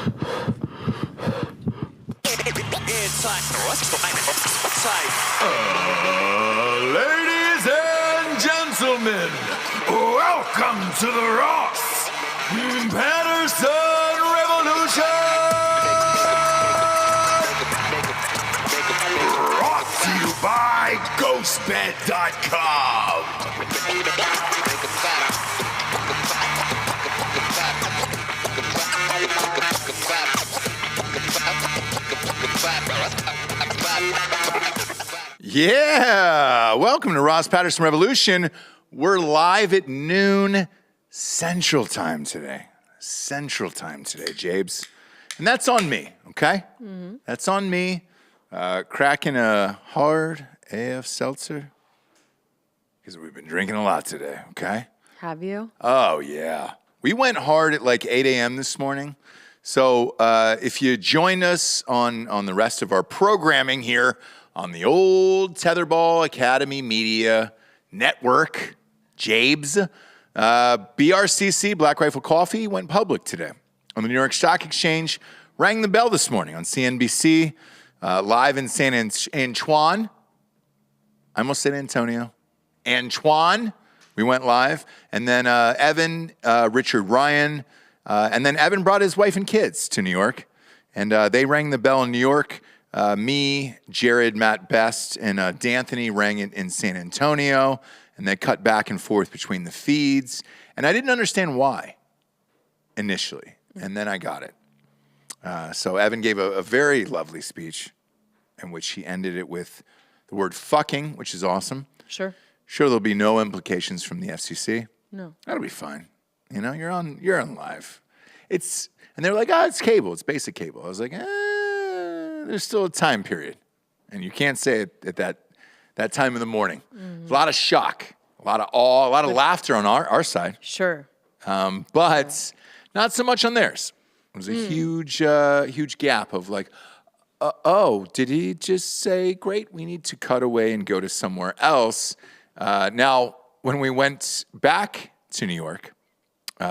Ladies and gentlemen, welcome to the Ross Patterson Revolution! Brought to you by GhostBed.com. Yeah, welcome to Ross Patterson Revolution. We're live at noon Central Time today. Jabes. And that's on me, okay? Mm-hmm. That's on me. Cracking a hard AF seltzer. Because we've been drinking a lot today, okay? Have you? Oh, yeah. We went hard at like 8 a.m. this morning. So if you join us on the rest of our programming here on the old Tetherball Academy Media Network, Jabes, BRCC, Black Rifle Coffee, went public today on the New York Stock Exchange, rang the bell this morning on CNBC, live in San Antoine. I almost said Antonio. Antoine, we went live. And then Evan, Richard Ryan, and then Evan brought his wife and kids to New York. And they rang the bell in New York. Me, Jared, Matt Best, and D'Anthony rang it in San Antonio. And they cut back and forth between the feeds. And I didn't understand why initially. And then I got it. So Evan gave a very lovely speech in which he ended it with the word fucking, which is awesome. Sure. Sure, there'll be no implications from the FCC. No. That'll be fine. You know, you're on live. And they're like, it's cable. It's basic cable. I was like, there's still a time period. And you can't say it at that time of the morning. Mm-hmm. A lot of shock, a lot of awe, a lot of laughter on our side. Sure. But not so much on theirs. It was a huge gap of like, did he just say, great, we need to cut away and go to somewhere else? Now, when we went back to New York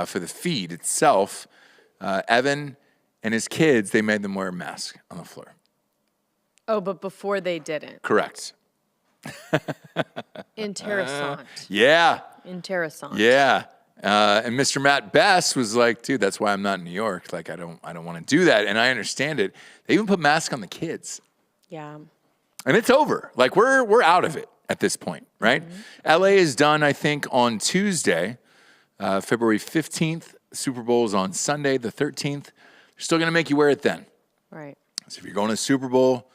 for the feed itself, Evan and his kids, they made them wear a mask on the floor. Oh, but before they didn't. Correct. Interessant. Yeah. Interessant. Yeah. And Mr. Matt Best was like, dude, that's why I'm not in New York. Like, I don't want to do that. And I understand it. They even put masks on the kids. Yeah. And it's over. Like, we're out of it at this point, right? Mm-hmm. LA is done, I think, on Tuesday, February 15th. The Super Bowl is on Sunday, the 13th. They're still going to make you wear it then. Right. So if you're going to the Super Bowl,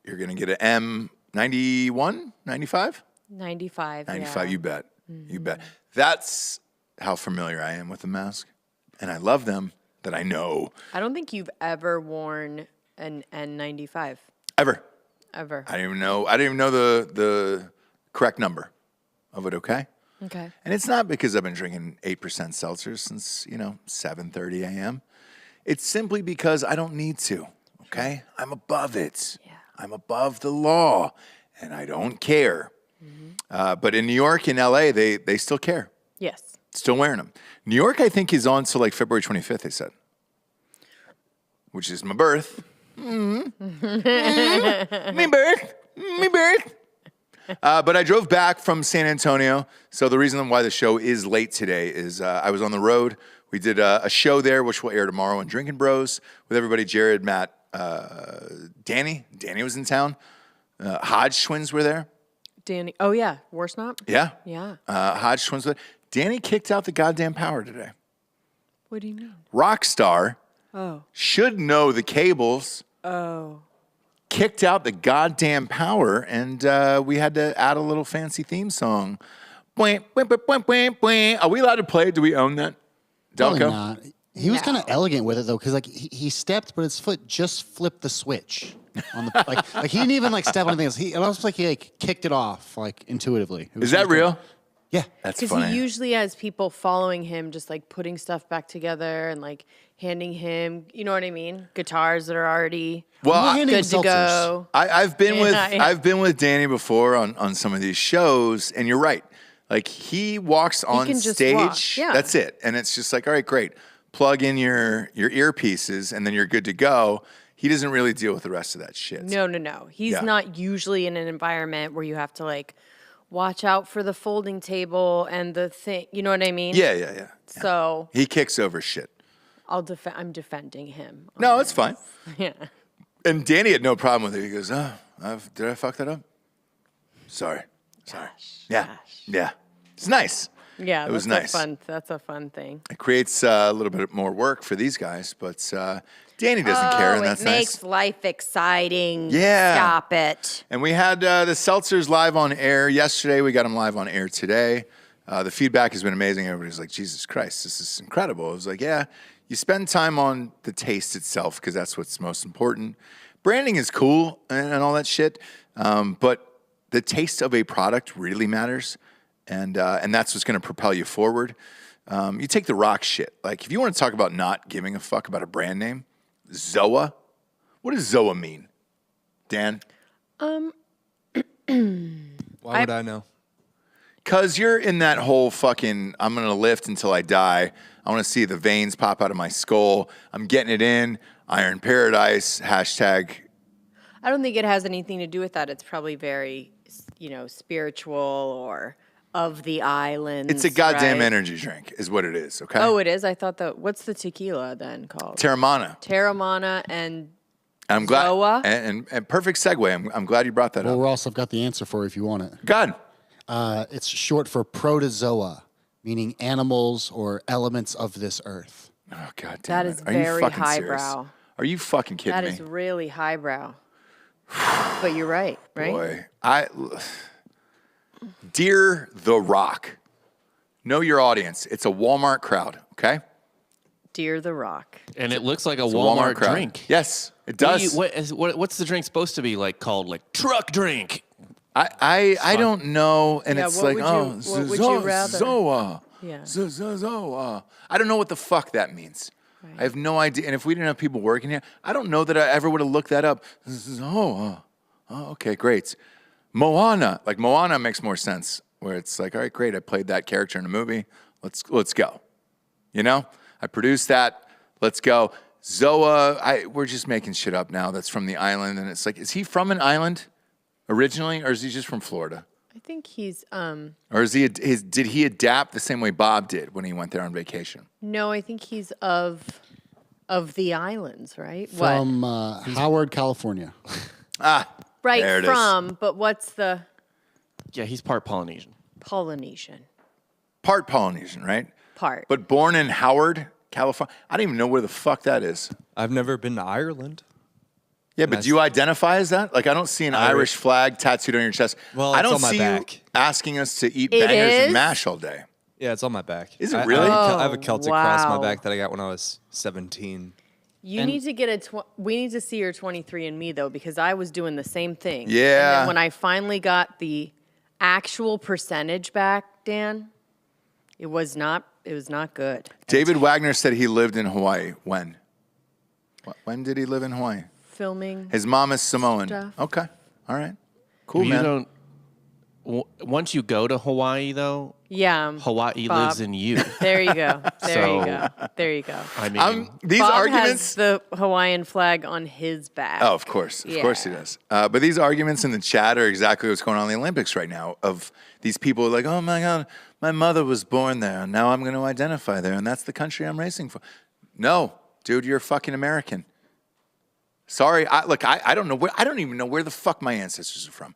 you're going to get an M91, 95? 95, 95, yeah. you bet. Mm-hmm. You bet. That's how familiar I am with the mask. And I love them that I know. I don't think you've ever worn an N95. Ever. I didn't even know the correct number of it, okay? Okay. And it's not because I've been drinking 8% seltzers since, 7:30 a.m. It's simply because I don't need to, okay? I'm above it. Yeah. I'm above the law, and I don't care. Mm-hmm. But in New York and LA, they still care. Yes. Still wearing them. New York, I think, is on till like February 25th, they said, which is my birth. Mm-hmm. Me birth. But I drove back from San Antonio. So the reason why the show is late today is I was on the road. We did a show there, which will air tomorrow on Drinking Bros with everybody, Jared, Matt, Danny. Danny was in town. Hodge twins were there. Danny. Oh, yeah. Worsnop? Yeah. Yeah. Hodge twins were there. Danny kicked out the goddamn power today. What do you mean? Rockstar should know the cables. Oh. Kicked out the goddamn power, and we had to add a little fancy theme song. Are we allowed to play it? Do we own that? Delco? Probably not. He was kind of elegant with it though, because like he stepped, but his foot just flipped the switch on the like he didn't even like step on anything else. It almost like he like kicked it off like intuitively. Is that real? Yeah, that's funny. Because he usually has people following him, just like putting stuff back together and like handing him, you know what I mean, guitars that are already good to go. I've been with Danny before on some of these shows, and you're right. Like he walks on stage. Yeah. That's it, and it's just like, all right, great. plug in your earpieces, and then you're good to go. He doesn't really deal with the rest of that shit. No. He's not usually in an environment where you have to like watch out for the folding table and the thing. You know what I mean? Yeah. So he kicks over shit. I'm defending him. No, it's fine. Yeah. And Danny had no problem with it. He goes, "Oh, did I fuck that up? Sorry. Yeah. It's nice. Yeah, it was nice. That's a fun thing. It creates a little bit more work for these guys, but Danny doesn't care, and that's it nice. makes life exciting. Yeah. Stop it. And we had the Seltzers live on air yesterday. We got them live on air today. The feedback has been amazing. Everybody's like, Jesus Christ, this is incredible. I was like, yeah, you spend time on the taste itself because that's what's most important. Branding is cool and all that shit, but the taste of a product really matters, and that's what's going to propel you forward. You take the rock shit. Like, if you want to talk about not giving a fuck about a brand name, Zoa. What does Zoa mean, Dan? Why would I know? Because you're in that whole fucking, I'm going to lift until I die. I want to see the veins pop out of my skull. I'm getting it in. Iron Paradise, hashtag. I don't think it has anything to do with that. It's probably very, spiritual or of the islands. It's a goddamn right? energy drink is what it is, okay? Oh, it is? I thought what's the tequila then called? Terramana. And I'm glad. Zoa? And perfect segue. I'm glad you brought that Well, up. Ross, I've got the answer for you if you want it. God. It's short for protozoa, meaning animals or elements of this earth. Oh, God damn That it. is Are you very fucking serious? highbrow. Are you fucking kidding That me? is really highbrow. But you're right? Boy, Dear The Rock, know your audience. It's a Walmart crowd, okay? Dear The Rock. And it looks like a It's a Walmart crowd. drink. Yes, it does. What's the drink supposed to be called? Like truck drink. I don't know, and Yeah, it's what like, would oh, you- what would you rather? Zoa. Yeah. Zoa. I don't know what the fuck that means. Right. I have no idea. And if we didn't have people working here, I don't know that I ever would have looked that up. Zoa. Oh, okay, great. Moana. Like, Moana makes more sense, where it's like, all right, great, I played that character in a movie. Let's go. You know? I produced that. Let's go. Zoa, we're just making shit up now that's from the island. And it's like, is he from an island originally, or is he just from Florida? I think he's Or is he? Did he adapt the same way Bob did when he went there on vacation? No, I think he's of the islands, right? From Howard, California. Right, there it is. from, but what's the Yeah, he's part Polynesian. Polynesian Part Polynesian, right? part? But born in Howard, California. I don't even know where the fuck that is. I've never been to Ireland. Yeah, but do you identify as that? Like, I don't see an Irish flag tattooed on your chest. Well, I it's don't on my see back. you asking us to eat It bangers is? and mash all day. Yeah, it's on my back. Is it really? I have a Celtic cross on wow. my back that I got when I was 17. You need to get we need to see your 23andMe though, because I was doing the same thing. Yeah. And then when I finally got the actual percentage back, Dan, it was not good. David Wagner said he lived in Hawaii. When? When did he live in Hawaii? Filming. His mom is Samoan. Stuff. Okay. All right. Cool, You man. don't. Once you go to Hawaii, though, Yeah. Hawaii Bob. lives in you. There you go. There you So- go. There you go. I mean, These Bob arguments. has the Hawaiian flag on his back. Oh, of course. Of course he Yeah. does. But these arguments in the chat are exactly what's going on in the Olympics right now. Of these people like, oh my God, my mother was born there. And now I'm going to identify there. And that's the country I'm racing for. No, dude, you're fucking American. Sorry. I don't know I don't even know where the fuck my ancestors are from.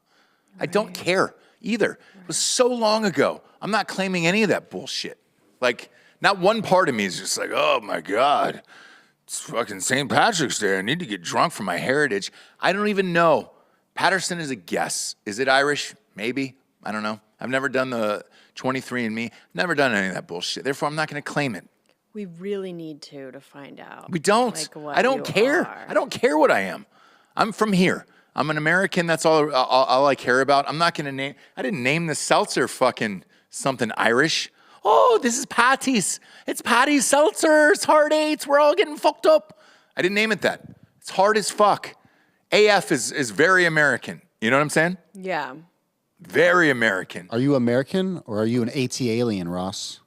I don't care either. It was so long ago. I'm not claiming any of that bullshit. Like, not one part of me is just like, oh my God. It's fucking St. Patrick's Day. I need to get drunk for my heritage. I don't even know. Patterson is a guess. Is it Irish? Maybe. I don't know. I've never done the 23andMe. Never done any of that bullshit. Therefore, I'm not going to claim it. We really need to find out. We don't. Like, what I don't you care. are. I don't care what I am. I'm from here. I'm an American. That's all I care about. I'm not going to name. I didn't name the seltzer fucking something Irish. Oh, this is Patty's. It's Patty's Seltzer. It's hard eights. We're all getting fucked up. I didn't name it that. It's hard as fuck. AF is very American. You know what I'm saying? Yeah. Very American. Are you American or are you an AT alien, Ross?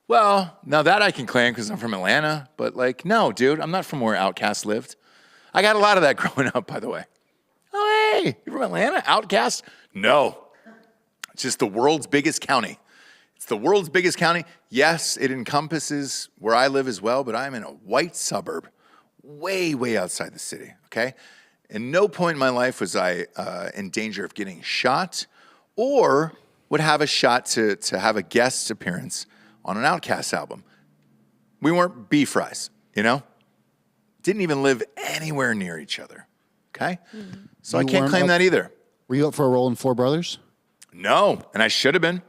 Well, now that I can claim because I'm from Atlanta, but like, no, dude, I'm not from where Outkast lived. I got a lot of that growing up, by the way. Oh, hey, you're from Atlanta? Outkast? No. It's just the world's biggest county. It's the world's biggest county. Yes, it encompasses where I live as well, but I'm in a white suburb, way, way outside the city, okay? At no point in my life was I in danger of getting shot or would have a shot to have a guest appearance on an Outkast album. We weren't beef fries, you know? Didn't even live anywhere near each other, okay? So I can't claim that either. Were you up for a role in Four Brothers? No, and I should have been.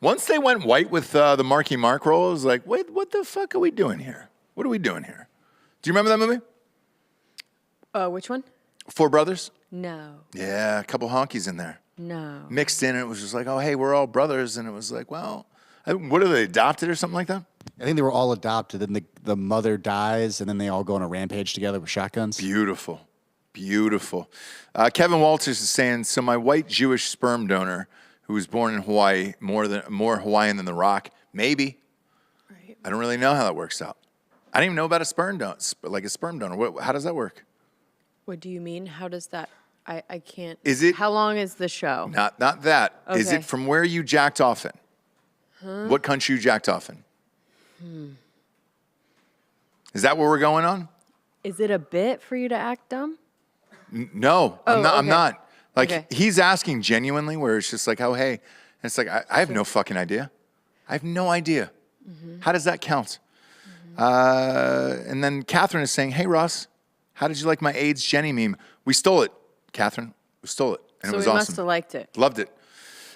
Once they went white with the Marky Mark role, I was like, wait, what the fuck are we doing here? What are we doing here? Do you remember that movie? Which one? Four Brothers? No. Yeah, a couple honkies in there. No. Mixed in, and it was just like, oh, hey, we're all brothers. And it was like, well, what are they, adopted or something like that? I think they were all adopted, and the mother dies, and then they all go on a rampage together with shotguns. Beautiful. Beautiful. Kevin Walters is saying, so my white Jewish sperm donor who was born in Hawaii, more Hawaiian than The Rock, maybe. Right. I don't really know how that works out. I didn't even know about a sperm donor. How does that work? What do you mean? How does that? I can't. Is it? How long is the show? Not that. Okay. Is it from where you jacked off in? Huh? What country you jacked off in? Is that what we're going on? Is it a bit for you to act dumb? No, Oh, I'm not. okay. I'm not. Like, Okay. he's asking genuinely where it's just like, oh, hey. And it's like, I have no fucking idea. I have no idea. How does that count? And then Catherine is saying, hey, Ross, how did you like my AIDS Jenny meme? We stole it, Catherine. We stole it. And So it was we awesome. must have liked it. Loved it.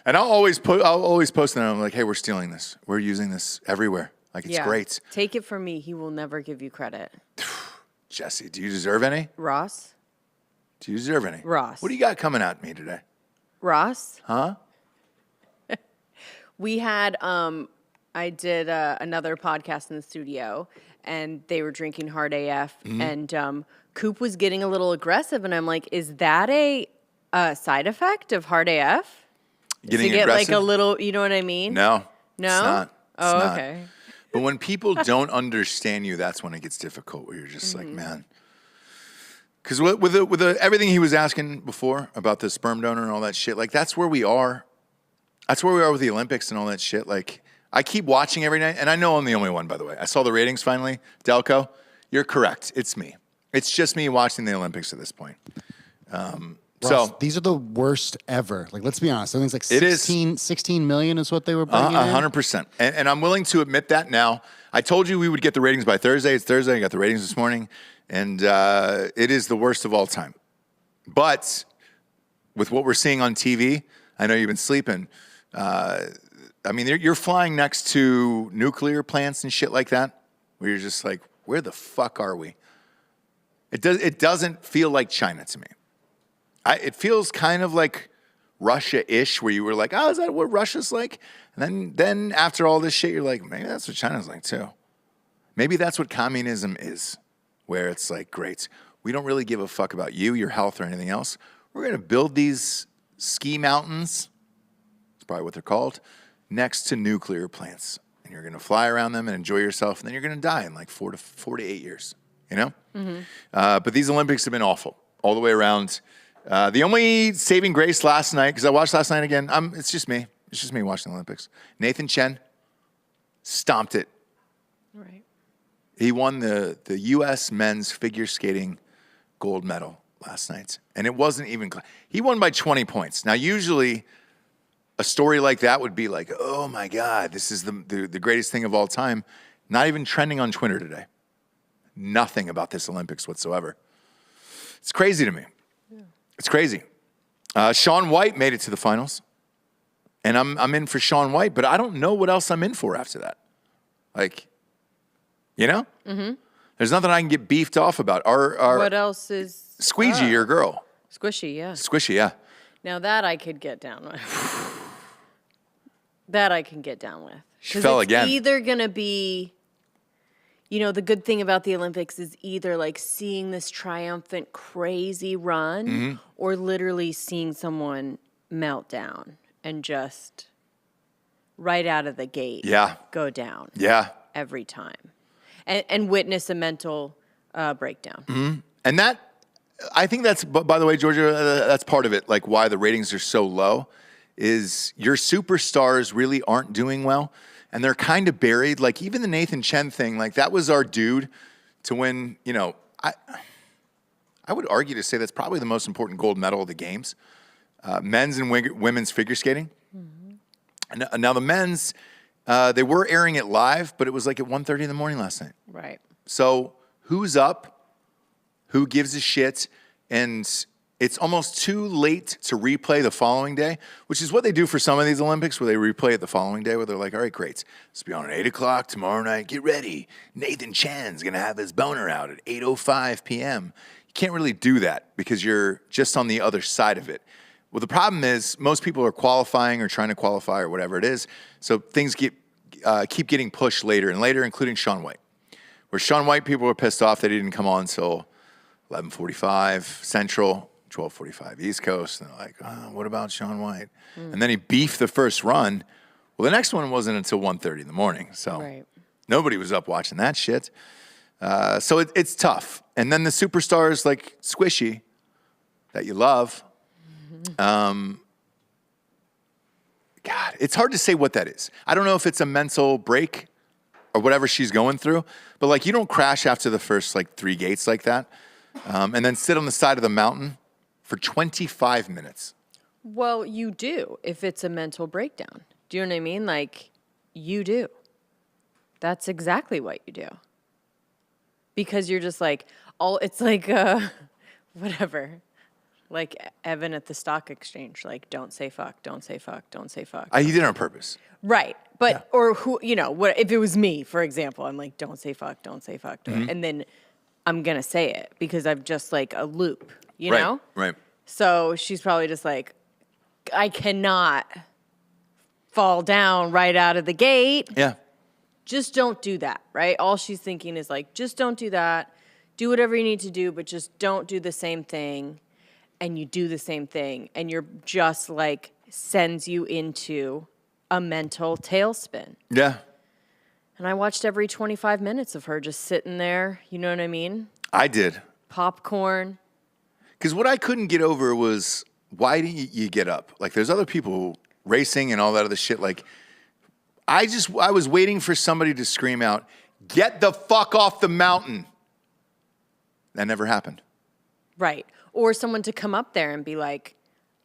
And I'll always post it. And I'm like, hey, we're stealing this. We're using this everywhere. Like, it's great. Take it from me. He will never give you credit. Jesse, do you deserve any? Ross? Do you deserve any? Ross. What do you got coming at me today? Ross? Huh? We had, I did another podcast in the studio, and they were drinking Hard AF, and Coop was getting a little aggressive, and I'm like, is that a side effect of Hard AF? Getting to get aggressive? like a little, you know what I mean? No. No? It's not. It's Oh, not. okay. But when people don't understand you, that's when it gets difficult, where you're just like, man. Because with everything he was asking before about the sperm donor and all that shit, like, that's where we are. That's where we are with the Olympics and all that shit. Like, I keep watching every night, and I know I'm the only one, by the way. I saw the ratings finally. Delco, you're correct. It's me. It's just me watching the Olympics at this point. Ross, these are the worst ever. Like, let's be honest. I think it's like It is. 16 million is what they were bringing in. 100%. And I'm willing to admit that now. I told you we would get the ratings by Thursday. It's Thursday. I got the ratings this morning. And it is the worst of all time. But with what we're seeing on TV, I know you've been sleeping. I mean, you're flying next to nuclear plants and shit like that, where you're just like, where the fuck are we? It doesn't feel like China to me. It feels kind of like Russia-ish, where you were like, oh, is that what Russia's like? And then after all this shit, you're like, maybe that's what China's like too. Maybe that's what communism is, where it's like, great, we don't really give a fuck about you, your health, or anything else. We're going to build these ski mountains, that's probably what they're called, next to nuclear plants. And you're going to fly around them and enjoy yourself, and then you're going to die in like 4 to 8 years, you know? But these Olympics have been awful all the way around. The only saving grace last night, because I watched last night again, it's just me. It's just me watching the Olympics. Nathan Chen stomped it. Right. He won the U.S. men's figure skating gold medal last night. And it wasn't even close. He won by 20 points. Now, usually a story like that would be like, oh, my God, this is the greatest thing of all time. Not even trending on Twitter today. Nothing about this Olympics whatsoever. It's crazy to me. It's crazy. Shaun White made it to the finals. And I'm in for Shaun White, but I don't know what else I'm in for after that. Like, you know? Mm-hmm. There's nothing I can get beefed off about. Our What else is Squeegee, your girl. Squishy? Yeah. Squishy, yeah. Now that I could get down with. That I can get down with. She fell it's again. Either gonna be, you know, the good thing about the Olympics is either like seeing this triumphant, crazy run, or literally seeing someone melt down and just right out of the gate Yeah. go down Yeah. every time and witness a mental breakdown. And that, I think that's, by the way, Georgia, that's part of it. Like why the ratings are so low is your superstars really aren't doing well. And they're kind of buried. Like even the Nathan Chen thing, like that was our dude to win, I would argue to say that's probably the most important gold medal of the games. Men's and women's figure skating. And now the men's, they were airing it live, but it was like at 1:30 in the morning last night. Right. So who's up? Who gives a shit? And it's almost too late to replay the following day, which is what they do for some of these Olympics, where they replay it the following day, where they're like, all right, great. This will be on at 8 o'clock tomorrow night. Get ready. Nathan Chen's going to have his boner out at 8:05 p.m. You can't really do that because you're just on the other side of it. Well, the problem is most people are qualifying or trying to qualify or whatever it is. So things keep getting pushed later and later, including Shaun White. Where Shaun White, people were pissed off that he didn't come on until 11:45 Central, 12:45 East Coast. And they're like, what about Shaun White? And then he beefed the first run. Well, the next one wasn't until 1:30 in the morning. So nobody was up watching that shit. So it's tough. And then the superstars like Squishy that you love. God, it's hard to say what that is. I don't know if it's a mental break or whatever she's going through, but like you don't crash after the first like 3 gates like that, and then sit on the side of the mountain for 25 minutes. Well, you do if it's a mental breakdown. Do you know what I mean? Like you do. That's exactly what you do. Because you're just like it's like whatever. Like Evan at the stock exchange, like, don't say fuck, don't say fuck, don't say fuck. He did it on purpose. Right. But, or who, what if it was me, for example, I'm like, don't say fuck, don't say fuck. And then I'm going to say it because I've just like a loop, you know? Right. So she's probably just like, I cannot fall down right out of the gate. Yeah. Just don't do that, right? All she's thinking is like, just don't do that. Do whatever you need to do, but just don't do the same thing. And you do the same thing, and you're just like sends you into a mental tailspin. Yeah. And I watched every 25 minutes of her just sitting there. You know what I mean? I did. Popcorn. Because what I couldn't get over was why didn't you get up? Like there's other people racing and all that other shit. Like I was waiting for somebody to scream out, "Get the fuck off the mountain." That never happened. Right. Or someone to come up there and be like,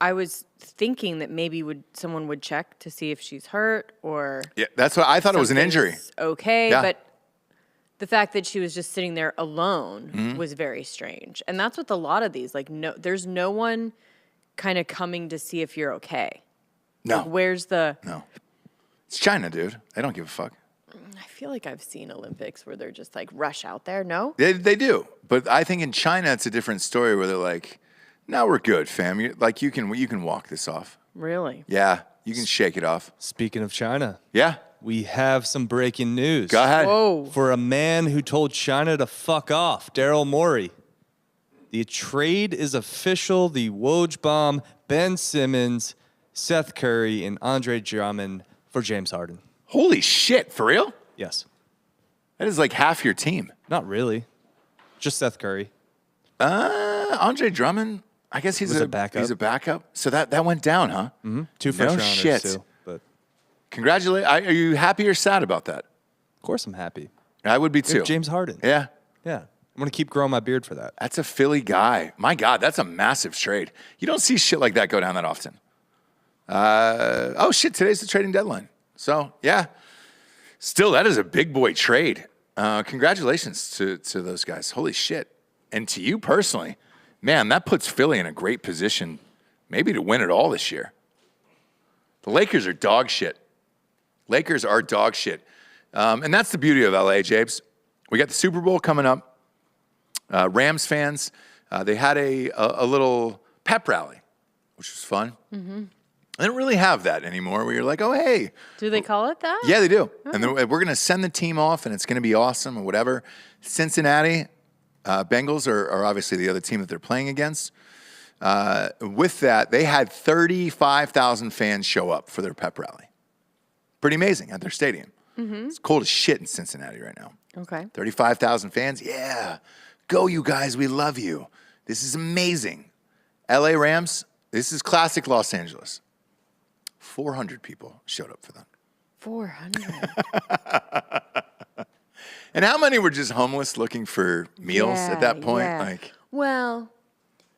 I was thinking that maybe someone would check to see if she's hurt or. Yeah, that's what I thought. It was an injury. Okay, Yeah. but the fact that she was just sitting there alone was very strange. And that's with a lot of these. Like, there's no one kind of coming to see if you're okay. No. Like, where's the. No. It's China, dude. They don't give a fuck. I feel like I've seen Olympics where they're just like rush out there. No? They do. But I think in China, it's a different story where they're like, no, we're good, fam. You can walk this off. Really? Yeah. You can shake it off. Speaking of China, Yeah. we have some breaking news. Go ahead. Whoa. For a man who told China to fuck off, Daryl Morey. The trade is official. The Woj bomb, Ben Simmons, Seth Curry, and Andre Drummond for James Harden. Holy shit. For real? Yes. That is like half your team. Not really. Just Seth Curry. Andre Drummond, I guess he's Was a backup. He's a backup. So that went down, huh? Mm-hmm. 2 first rounders shit. too. But Congratulations. Are you happy or sad about that? of course I'm happy. I would be too. It's James Harden. Yeah. Yeah. I'm going to keep growing my beard for that. That's a Philly guy. My God, that's a massive trade. You don't see shit like that go down that often. Oh, shit, today's the trading deadline. So, yeah. Still, that is a big boy trade. Congratulations to those guys. Holy shit. And to you personally, man, that puts Philly in a great position maybe to win it all this year. The Lakers are dog shit. Lakers are dog shit. And that's the beauty of LA, Jabes. We got the Super Bowl coming up. Rams fans, they had a little pep rally, which was fun. Mm-hmm. They don't really have that anymore where you're like, oh, hey. Do they call it that? Yeah, they do. Oh. And we're going to send the team off, and it's going to be awesome or whatever. Cincinnati Bengals are obviously the other team that they're playing against. With that, they had 35,000 fans show up for their pep rally. Pretty amazing at their stadium. It's cold as shit in Cincinnati right now. Okay. 35,000 fans. Yeah. Go, you guys. We love you. This is amazing. LA Rams, this is classic Los Angeles. 400 people showed up for them. 400. And how many were just homeless looking for meals at that point? Yeah. Like, Well,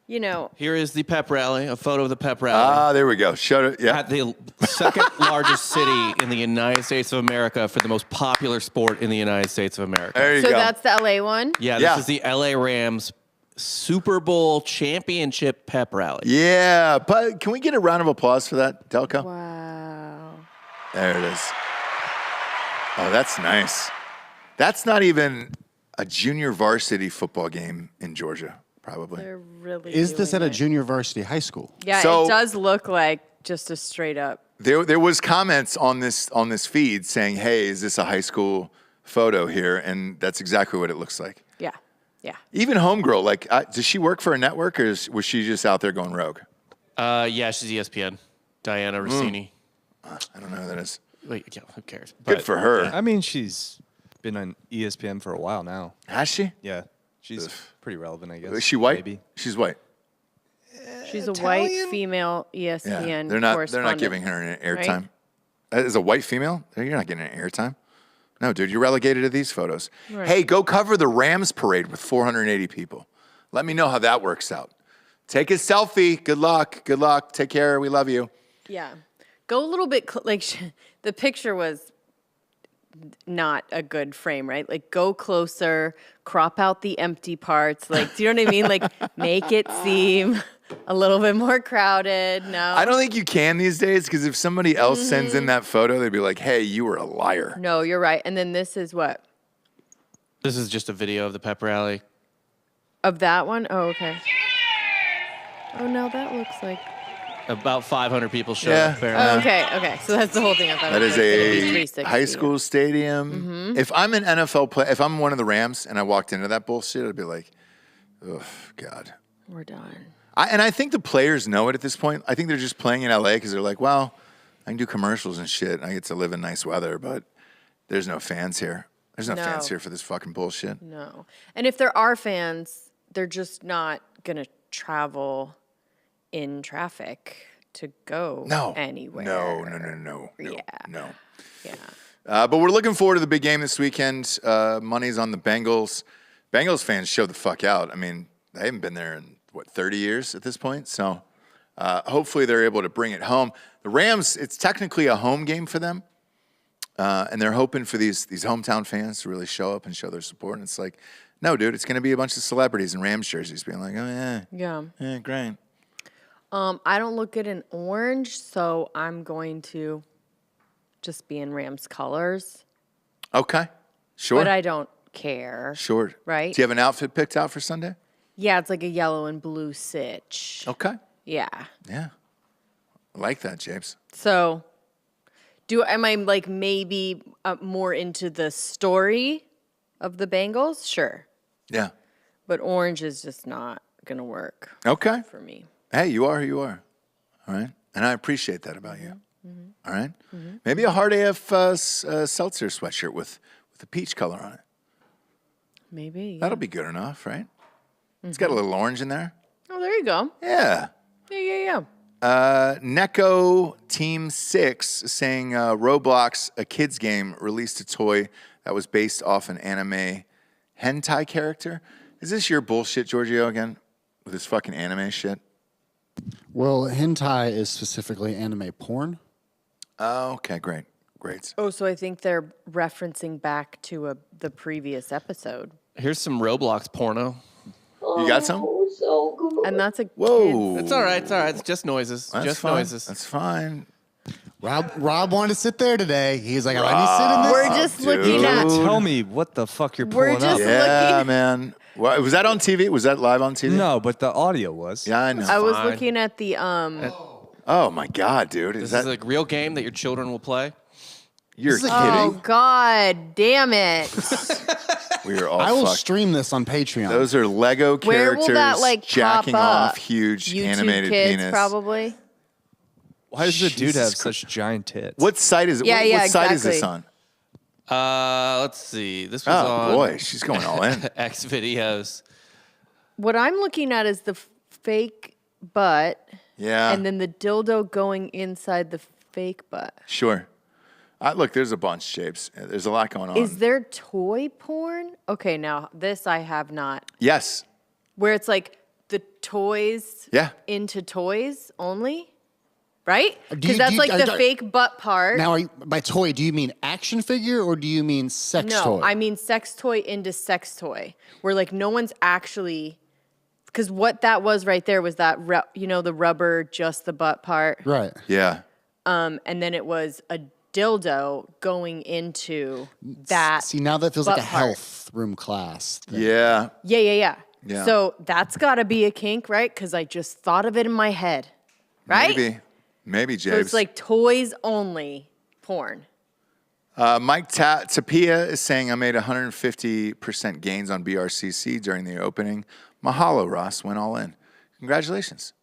you know, Here is the pep rally, a photo of the pep rally. there we go. Showed it. Yeah. At the second largest city in the United States of America for the most popular sport in the United States of America. There you so go. that's the LA one? Yeah, Yeah. this is the LA Rams Super Bowl championship pep rally. Yeah. But can we get a round of applause for that, Delco? Wow. There it is. Oh, that's nice. That's not even a junior varsity football game in Georgia, probably. They're really Is this at doing a it. junior varsity high school? Yeah, So- it does look like just a straight up. There was comments on this feed saying, "Hey, is this a high school photo here?" And that's exactly what it looks like. Yeah. Yeah. Even homegirl, like, does she work for a network or was she just out there going rogue? Yeah, she's ESPN. Diana Rossini. I don't know who that is. Wait, yeah, who cares? Good But- for her. I mean, she's been on ESPN for a while now. Has she? Yeah, she's pretty relevant, I guess. Is she white? Maybe. She's white. She's a white female E Yeah. ESPN They're not correspondent. giving her an right? airtime. As a white female, you're not getting an airtime. No, dude, you're relegated to these photos. Right. Hey, go cover the Rams parade with 480 people. Let me know how that works out. Take a selfie. Good luck. Good luck. Take care. We love you. Yeah. Go a little bit, the picture was not a good frame, right? Like, go closer, crop out the empty parts. Like, do you know what I mean? Like, make it seem a little bit more crowded. No. I don't think you can these days because if somebody else sends in that photo, they'd be like, hey, you were a liar. No, you're right. And then this is what? This is just a video of the pep rally. Of that one? Oh, okay. Oh, no, that looks like. About 500 people showed Yeah. up. Apparently. Oh, okay, okay. So that's the whole thing. I thought That it is was gonna be a 360. high school stadium. If I'm an NFL player, if I'm one of the Rams and I walked into that bullshit, I'd be like, oh, God. We're done. And I think the players know it at this point. I think they're just playing in LA because they're like, well, I can do commercials and shit. And I get to live in nice weather, but there's no fans here. There's no fans No. here for this fucking bullshit. No. And if there are fans, they're just not going to travel in traffic to go No. anywhere. No. Yeah. No. Yeah. But we're looking forward to the big game this weekend. Money's on the Bengals. Bengals fans show the fuck out. I mean, they haven't been there in, 30 years at this point? So hopefully they're able to bring it home. The Rams, it's technically a home game for them. And they're hoping for these hometown fans to really show up and show their support. And it's like, no, dude, it's going to be a bunch of celebrities in Rams jerseys being like, oh, yeah, great. I don't look good in orange, so I'm going to just be in Rams colors. Okay, sure. But I don't care. Sure. Right? Do you have an outfit picked out for Sunday? Yeah, it's like a yellow and blue sitch. Okay. Yeah. Yeah. I like that, Japes. So, am I like maybe more into the story of the Bengals? Sure. Yeah. But orange is just not going to work Okay. for me. Hey, you are who you are. All right. And I appreciate that about you. All right. Maybe a Hard AF seltzer sweatshirt with a peach color on it. Maybe. Yeah. That'll be good enough, right? It's got a little orange in there. Oh, there you go. Yeah. Yeah. Neko Team 6 saying Roblox, a kid's game, released a toy that was based off an anime hentai character. Is this your bullshit, Giorgio, again? With this fucking anime shit? Well, hentai is specifically anime porn. Oh, okay, great. Oh, so I think they're referencing back to the previous episode. Here's some Roblox porno. You got some? So good. And that's a Whoa. It's all right. It's all right. It's just noises. That's just fine. noises. That's fine. Rob wanted to sit there today. He's like, let me sit in this. We're just looking at. Dude. Tell me what the fuck you're We're pulling up. just- Yeah, looking- man. Well, was that on TV? Was that live on TV? No, but the audio was. Yeah, I know. I was fine. looking at the Oh my God, dude! Is This that is a real game that your children will play. you're This is kidding? a- Oh God, damn it! We are all I will fucked. stream this on Patreon. Those are Lego Where characters will that like jacking pop up? off huge YouTube animated Kids, penis. probably. Why does the dude Jesus have such giant tits? What site is it? Yeah, what site is this exactly. on? Let's see. This was Oh on boy, she's going all in. X videos. What I'm looking at is the fake butt, Yeah, and then the dildo going inside the fake butt. sure. Look, there's a bunch, shapes. There's a lot going on. Is there toy porn? Okay, now this I have not. Yes. Where it's like the toys Yeah. into toys only, right? Do Because you- that's do you- like the are- fake butt part. Now, by toy, do you mean action figure or do you mean sex No, toy? I mean sex toy into sex toy, where like no one's actually, because what that was right there was that the rubber, just the butt part, right. Yeah. and then it was a dildo going into that. See, now that feels like a butt part. health room class. thing. Yeah. Yeah. Yeah. So that's got to be a kink, right? Because I just thought of it in my head, right? Maybe, So James. it's like toys only porn. Mike Tapia is saying I made 150% gains on BRCC during the opening. Mahalo, Ross. Went all in. Congratulations.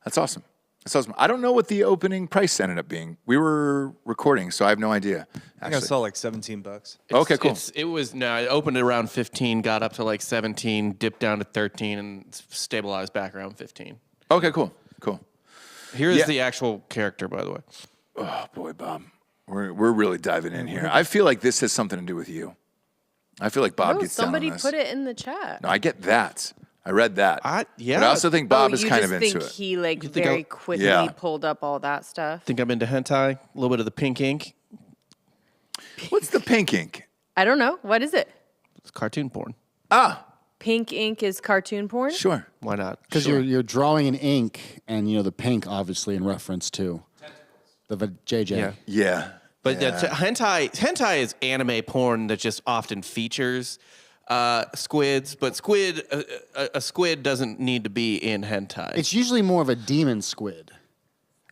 That's awesome. That's awesome. I don't know what the opening price ended up being. We were recording, so I have no idea. I think I Actually. saw like $17. Okay, cool. It opened at around 15, got up to like 17, dipped down to 13, and stabilized back around 15. Okay, cool. Here's Yeah. the actual character, by the way. Oh boy, Bob. We're really diving in here. I feel like this has something to do with you. I feel like Bob Oh, gets down on somebody this. put it in the chat. No, I get that. I read that. Yeah. But I also think Bob oh, is you kind just of into think it. he like think very I'll- quickly Yeah. pulled up all that stuff. Think I'm into hentai, a little bit of the pink ink. What's the pink ink? I don't know. What is it? It's cartoon porn. Ah, Pink ink is cartoon porn? sure. Why not? Because you're drawing in ink, and the pink obviously in reference to the JJ. Yeah. Yeah. But yeah. hentai is anime porn that just often features squids, but a squid doesn't need to be in hentai. It's usually more of a demon squid.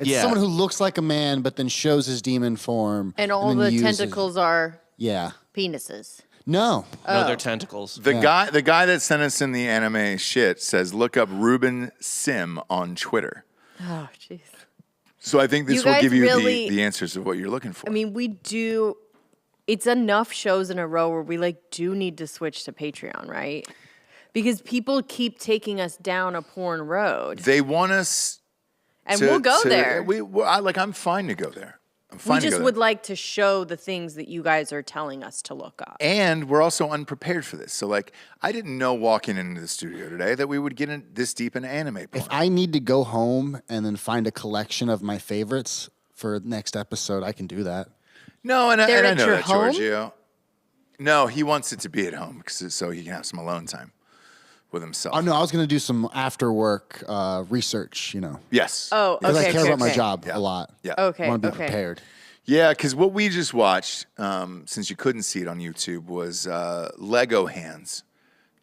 It's Yeah. someone who looks like a man, but then shows his demon form. And all then the uses- tentacles are Yeah. penises. No. No, they're tentacles. The guy that sent us in the anime shit says look up Ruben Sim on Twitter. Oh, jeez. So I think this You will guys give you really- the answers of what you're looking for. I mean, we do. It's enough shows in a row where we like do need to switch to Patreon, right? Because people keep taking us down a porn road, they want us and to, we'll go to- there. I'm fine to go there. I'm fine We to just go would there. like to show the things that you guys are telling us to look up. And we're also unprepared for this. So like I didn't know walking into the studio today that we would get in this deep into anime porn. If I need to go home and then find a collection of my favorites for next episode, I can do that. No, and I They're know at your that, home? Giorgio. No, he wants it to be at home so he can have some alone time with himself. Oh, no, I was going to do some after work research, Yes. Oh, Because okay. I care okay, about my okay. job Yeah. a lot. Yeah. Okay. I want to be okay. prepared. Yeah, because what we just watched, since you couldn't see it on YouTube, was Lego hands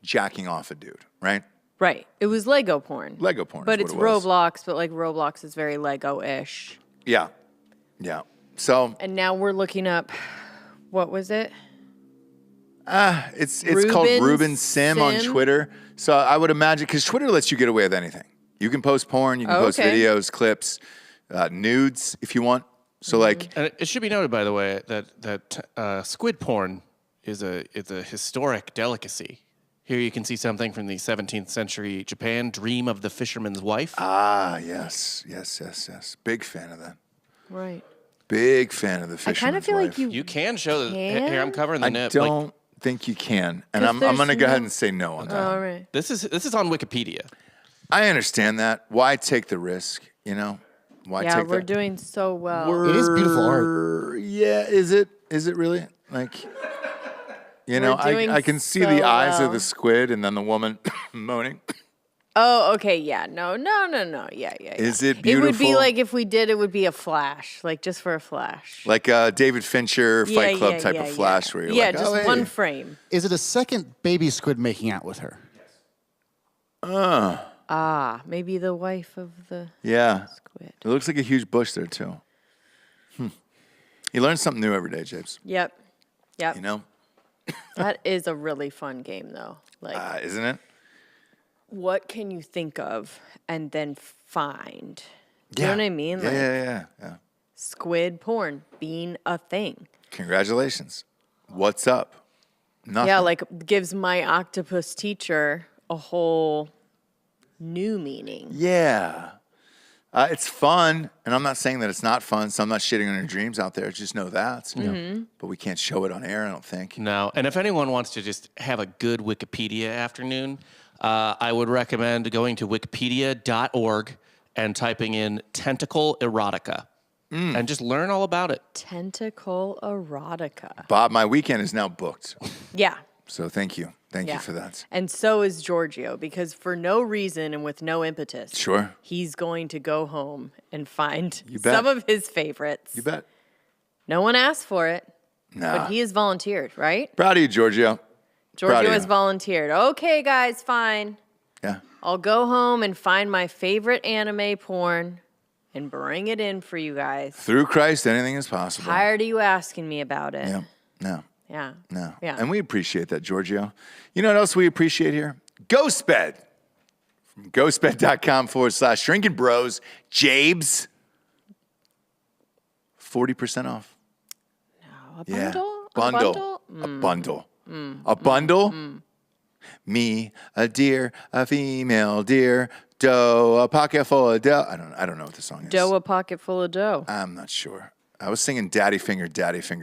jacking off a dude, right? Right. It was Lego porn. Lego porn. But is it's what it was. Roblox, but like Roblox is very Lego-ish. Yeah. Yeah. So And now we're looking up, what was it? it's called Ruben Ruben Sim on Sim? Twitter. So I would imagine, because Twitter lets you get away with anything. You can post porn, you can Oh, post okay. videos, clips, nudes if you want. So Mm-hmm. like, And it should be noted, by the way, that squid porn is a historic delicacy. Here you can see something from the 17th century Japan, Dream of the Fisherman's Wife. yes. Big fan of that. Right. Big fan of the I fisherman's kind of feel wife. like You can show the Can? here. I'm covering the I nip. don't think you can, and 'Cause I'm there's going to go ahead no- and say no on that. All right. This is on Wikipedia. I understand that. Why take the risk? Why Yeah, take we're that? doing so well. It is beautiful art. Yeah, is it? Is it really? Like, doing I can see so the eyes well. of the squid and then the woman moaning. Oh, okay. Yeah. No. Yeah. Is it It would be beautiful? like if we did, it would be a flash, like just for a flash. Like David Fincher Fight Club type of flash where you're yeah, like, just oh, hey. one frame. Is it a second baby squid making out with her? Maybe the wife of the Yeah. squid. It looks like a huge bush there too. You learn something new every day, Japes. Yep. That is a really fun game, though. Like, Isn't it? what can you think of and then find You know what I mean? Like, Yeah. squid porn being a thing. Congratulations. What's up? Nothing. Yeah, like gives my octopus teacher a whole new meaning. Yeah. It's fun, and I'm not saying that it's not fun, so I'm not shitting on your dreams out there. Just know that. But we can't show it on air, I don't think. No, and if anyone wants to just have a good Wikipedia afternoon, I would recommend going to wikipedia.org and typing in tentacle erotica and just learn all about it. Tentacle erotica. Bob, my weekend is now booked, Yeah. so thank you. Thank you for that. And so is Giorgio, because for no reason and with no impetus, Sure. he's going to go home and find bet. some of his favorites. You bet. No one asked for it, Nah. but he has volunteered, right? Proud of you, Giorgio. Proud Giorgio of has you. volunteered. Okay, guys, fine. Yeah. I'll go home and find my favorite anime porn and bring it in for you guys. Through Christ, anything is possible. Tired of you asking me about it. Yeah. No. Yeah. No. Yeah. And we appreciate that, Giorgio. You know what else we appreciate here? GhostBed. From ghostbed.com/drinking bros. Jabes. 40% off. A bundle? Bundle. A bundle? A bundle. A bundle? Me, a deer, a female deer, doe, a pocket full of dough. I don't know what the song is. Dough, a pocket full of dough. I'm not sure. I was singing Daddy Finger,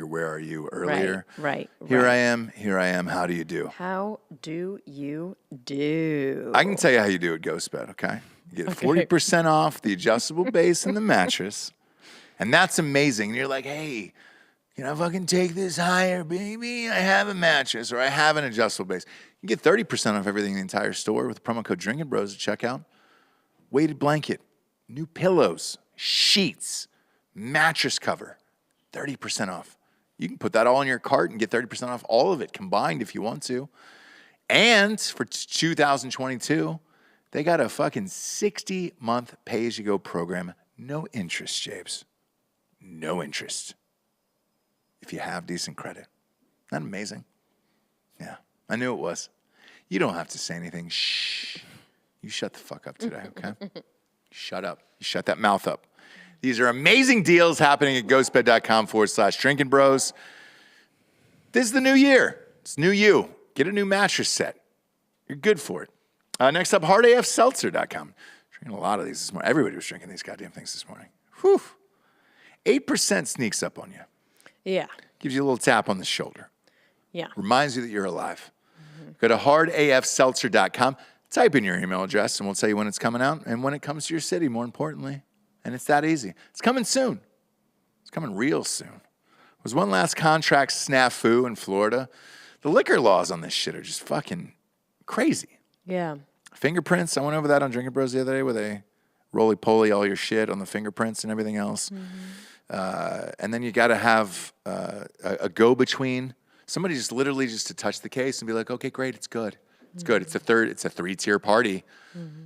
Where Are You earlier. Right. Here I am, how do you do? How do you do? I can tell you how you do at GhostBed, okay? You get 40% off the adjustable base and the mattress. And that's amazing. And you're like, hey, can I fucking take this higher, baby? I have a mattress or I have an adjustable base. You get 30% off everything in the entire store with the promo code Drinking Bros at checkout. Weighted blanket, new pillows, sheets, mattress cover, 30% off. You can put that all in your cart and get 30% off all of it combined if you want to. And for 2022, they got a fucking 60-month pay-as-you-go program. No interest, Jabes. No interest. If you have decent credit. Isn't that amazing? Yeah, I knew it was. You don't have to say anything. Shh. You shut the fuck up today, okay? Shut up. You shut that mouth up. These are amazing deals happening at ghostbed.com/drinking bros. This is the new year. It's new you. Get a new mattress set. You're good for it. Next up, hardafseltzer.com. Drinking a lot of these this morning. Everybody was drinking these goddamn things this morning. Whew. 8% sneaks up on you. Yeah. Gives you a little tap on the shoulder. Yeah. Reminds you that you're alive. Go to hardafseltzer.com. Type in your email address, and we'll tell you when it's coming out and when it comes to your city, more importantly. And it's that easy. It's coming soon. It's coming real soon. There was one last contract snafu in Florida. The liquor laws on this shit are just fucking crazy. Yeah. Fingerprints. I went over that on Drinking Bros the other day where they roly-poly all your shit on the fingerprints and everything else. And then you got to have a go-between. Somebody just literally just to touch the case and be like, okay, great, it's good. It's good. It's a 3-tier party.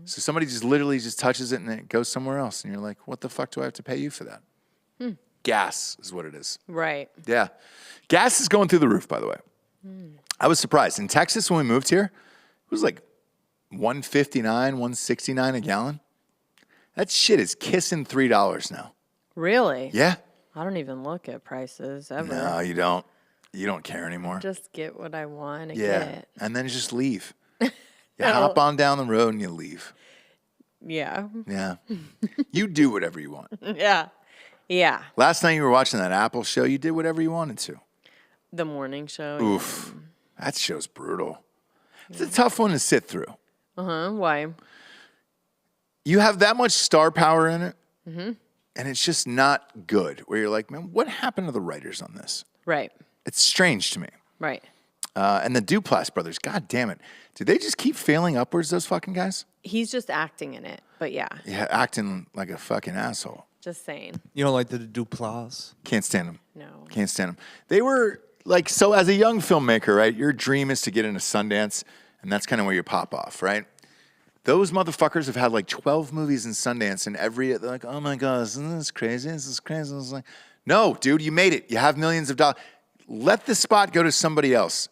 So somebody just literally just touches it and it goes somewhere else. And you're like, what the fuck do I have to pay you for that? Gas is what it is. Right. Yeah. Gas is going through the roof, by the way. I was surprised. In Texas, when we moved here, it was like $1.59, $1.69 a gallon. That shit is kissing $3 now. Really? Yeah. I don't even look at prices ever. No, you don't. You don't care anymore. Just get what I want to Yeah. get. And then just leave. You hop on down the road and you leave. Yeah. Yeah. You do whatever you want. Yeah. Yeah. Last night you were watching that Apple show, you did whatever you wanted to. The morning show. Oof. That show's brutal. It's a tough one to sit through. Why? You have that much star power in it, and it's just not good. Where you're like, man, what happened to the writers on this? Right. It's strange to me. Right. And the Duplass brothers, god damn it. Did they just keep failing upwards, those fucking guys? He's just acting in it. But yeah. Yeah, acting like a fucking asshole. Just saying. You don't like the Duplass? Can't stand them. No. Can't stand them. They were like, so as a young filmmaker, right, your dream is to get into Sundance, and that's kind of where you pop off, right? Those motherfuckers have had like 12 movies in Sundance, and they're like, oh my God, isn't this crazy? This is crazy. I was like, no, dude, you made it. You have millions of dollars. Let the spot go to somebody else.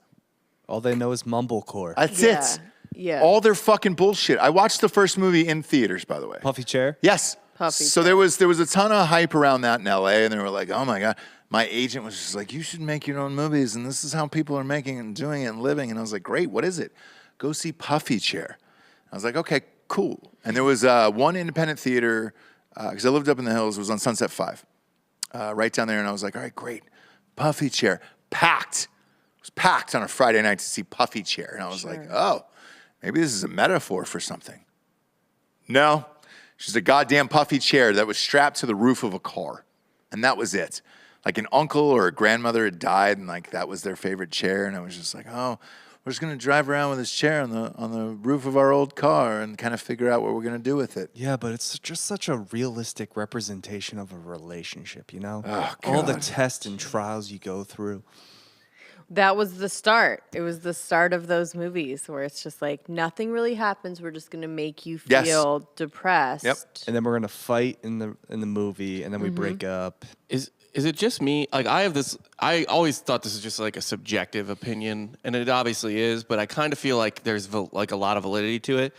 All they know is mumblecore. That's Yeah. it. Yeah. All their fucking bullshit. I watched the first movie in theaters, by the way. Puffy chair? Yes. Puffy So there was a ton of hype around that in LA, and they were like, "Oh my god." My agent was just like, "You should make your own movies, and this is how people are making it and doing it and living." And I was like, "Great, what is it?" Go see Puffy Chair. I was like, "Okay, cool." And there was one independent theater because I lived up in the hills. It was on Sunset 5, right down there, and I was like, "All right, great, Puffy Chair, packed." It was packed on a Friday night to see Puffy Chair, and I was like, "Oh, maybe this is a metaphor for something." No, she's a goddamn puffy chair that was strapped to the roof of a car, and that was it. Like an uncle or a grandmother had died, and like that was their favorite chair, and I was just like, "Oh, we're just gonna drive around with this chair on the roof of our old car and kind of figure out what we're gonna do with it." Yeah, but it's just such a realistic representation of a relationship, you know? Oh, All the God. tests and trials you go through. That was the start. It was the start of those movies where it's just like nothing really happens. We're just gonna make you Yes. feel depressed. Yep. And then we're gonna fight in the movie, and then we break up. Is it just me? Like I always thought this is just like a subjective opinion, and it obviously is, but I kind of feel like there's like a lot of validity to it.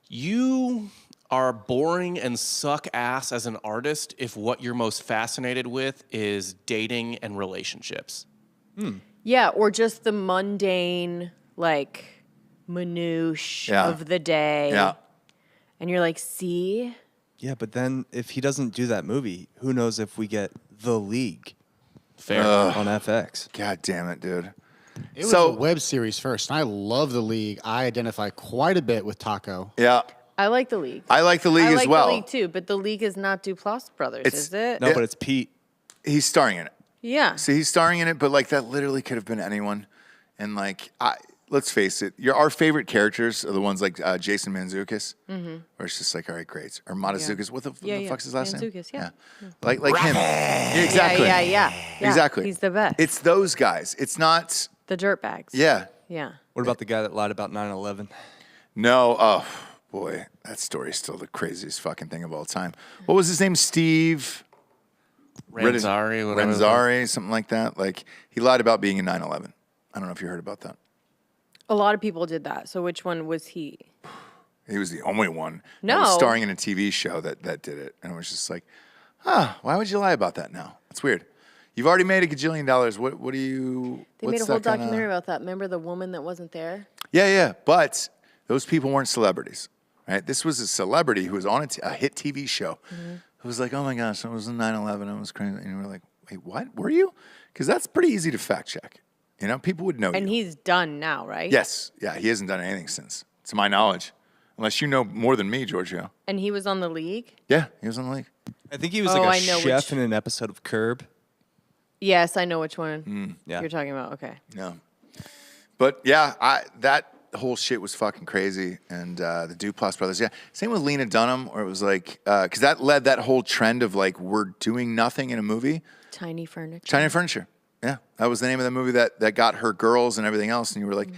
You are boring and suck ass as an artist if what you're most fascinated with is dating and relationships. Yeah, or just the mundane, like, minutiae Yeah. of the day. Yeah. And you're like, see? Yeah, but then if he doesn't do that movie, who knows if we get The League Fair. on FX? God damn it, dude. It was So- a web series first, and I love The League. I identify quite a bit with Taco. Yeah, I like The League. I like the league I as like well. The League too, but The League is not Duplass Brothers, It's- is it? No, Yeah. but it's Pete. He's starring in it. Yeah. See, he's starring in it, but like that literally could have been anyone. And like, let's face it, our favorite characters are the ones like Jason Mantzoukas, where it's just like, all right, great. Or Matazoukas, what the Yeah, fuck's his last name? Mantzoukas, yeah. Like him. Yeah, exactly. Yeah. Exactly. He's the best. It's those guys. It's not, the dirtbags. yeah. Yeah. What about the guy that lied about 9/11? No, oh, boy, that story is still the craziest fucking thing of all time. What was his name? Steve Renzari, whatever. Renzari, something like that. Like, he lied about being in 9/11. I don't know if you heard about that. A lot of people did that. So which one was he? He was the only one that was No. starring in a TV show that did it. And it was just like, why would you lie about that now? That's weird. You've already made $1 gajillion. What do you... They what's made a whole that gonna- documentary about that. Remember the woman that wasn't there? Yeah. But those people weren't celebrities, right? This was a celebrity who was on a hit TV show who was like, oh my gosh, it was in 9/11. It was crazy. And you were like, wait, what? Were you? Because that's pretty easy to fact check. You know, people would know And you. he's done now, right? Yes. Yeah, he hasn't done anything since, to my knowledge. Unless you know more than me, Giorgio. And he was on The League? Yeah, he was on the league. I think he was Oh, like I a know chef which- in an episode of Curb. Yes, I know which one Yeah. you're talking about. Okay. No. But yeah, that whole shit was fucking crazy. And the Duplass brothers, yeah. Same with Lena Dunham, where it was like, because that led that whole trend of like, we're doing nothing in a movie. Tiny Furniture. China Furniture. Yeah. That was the name of the movie that got her girls and everything else. And you were like,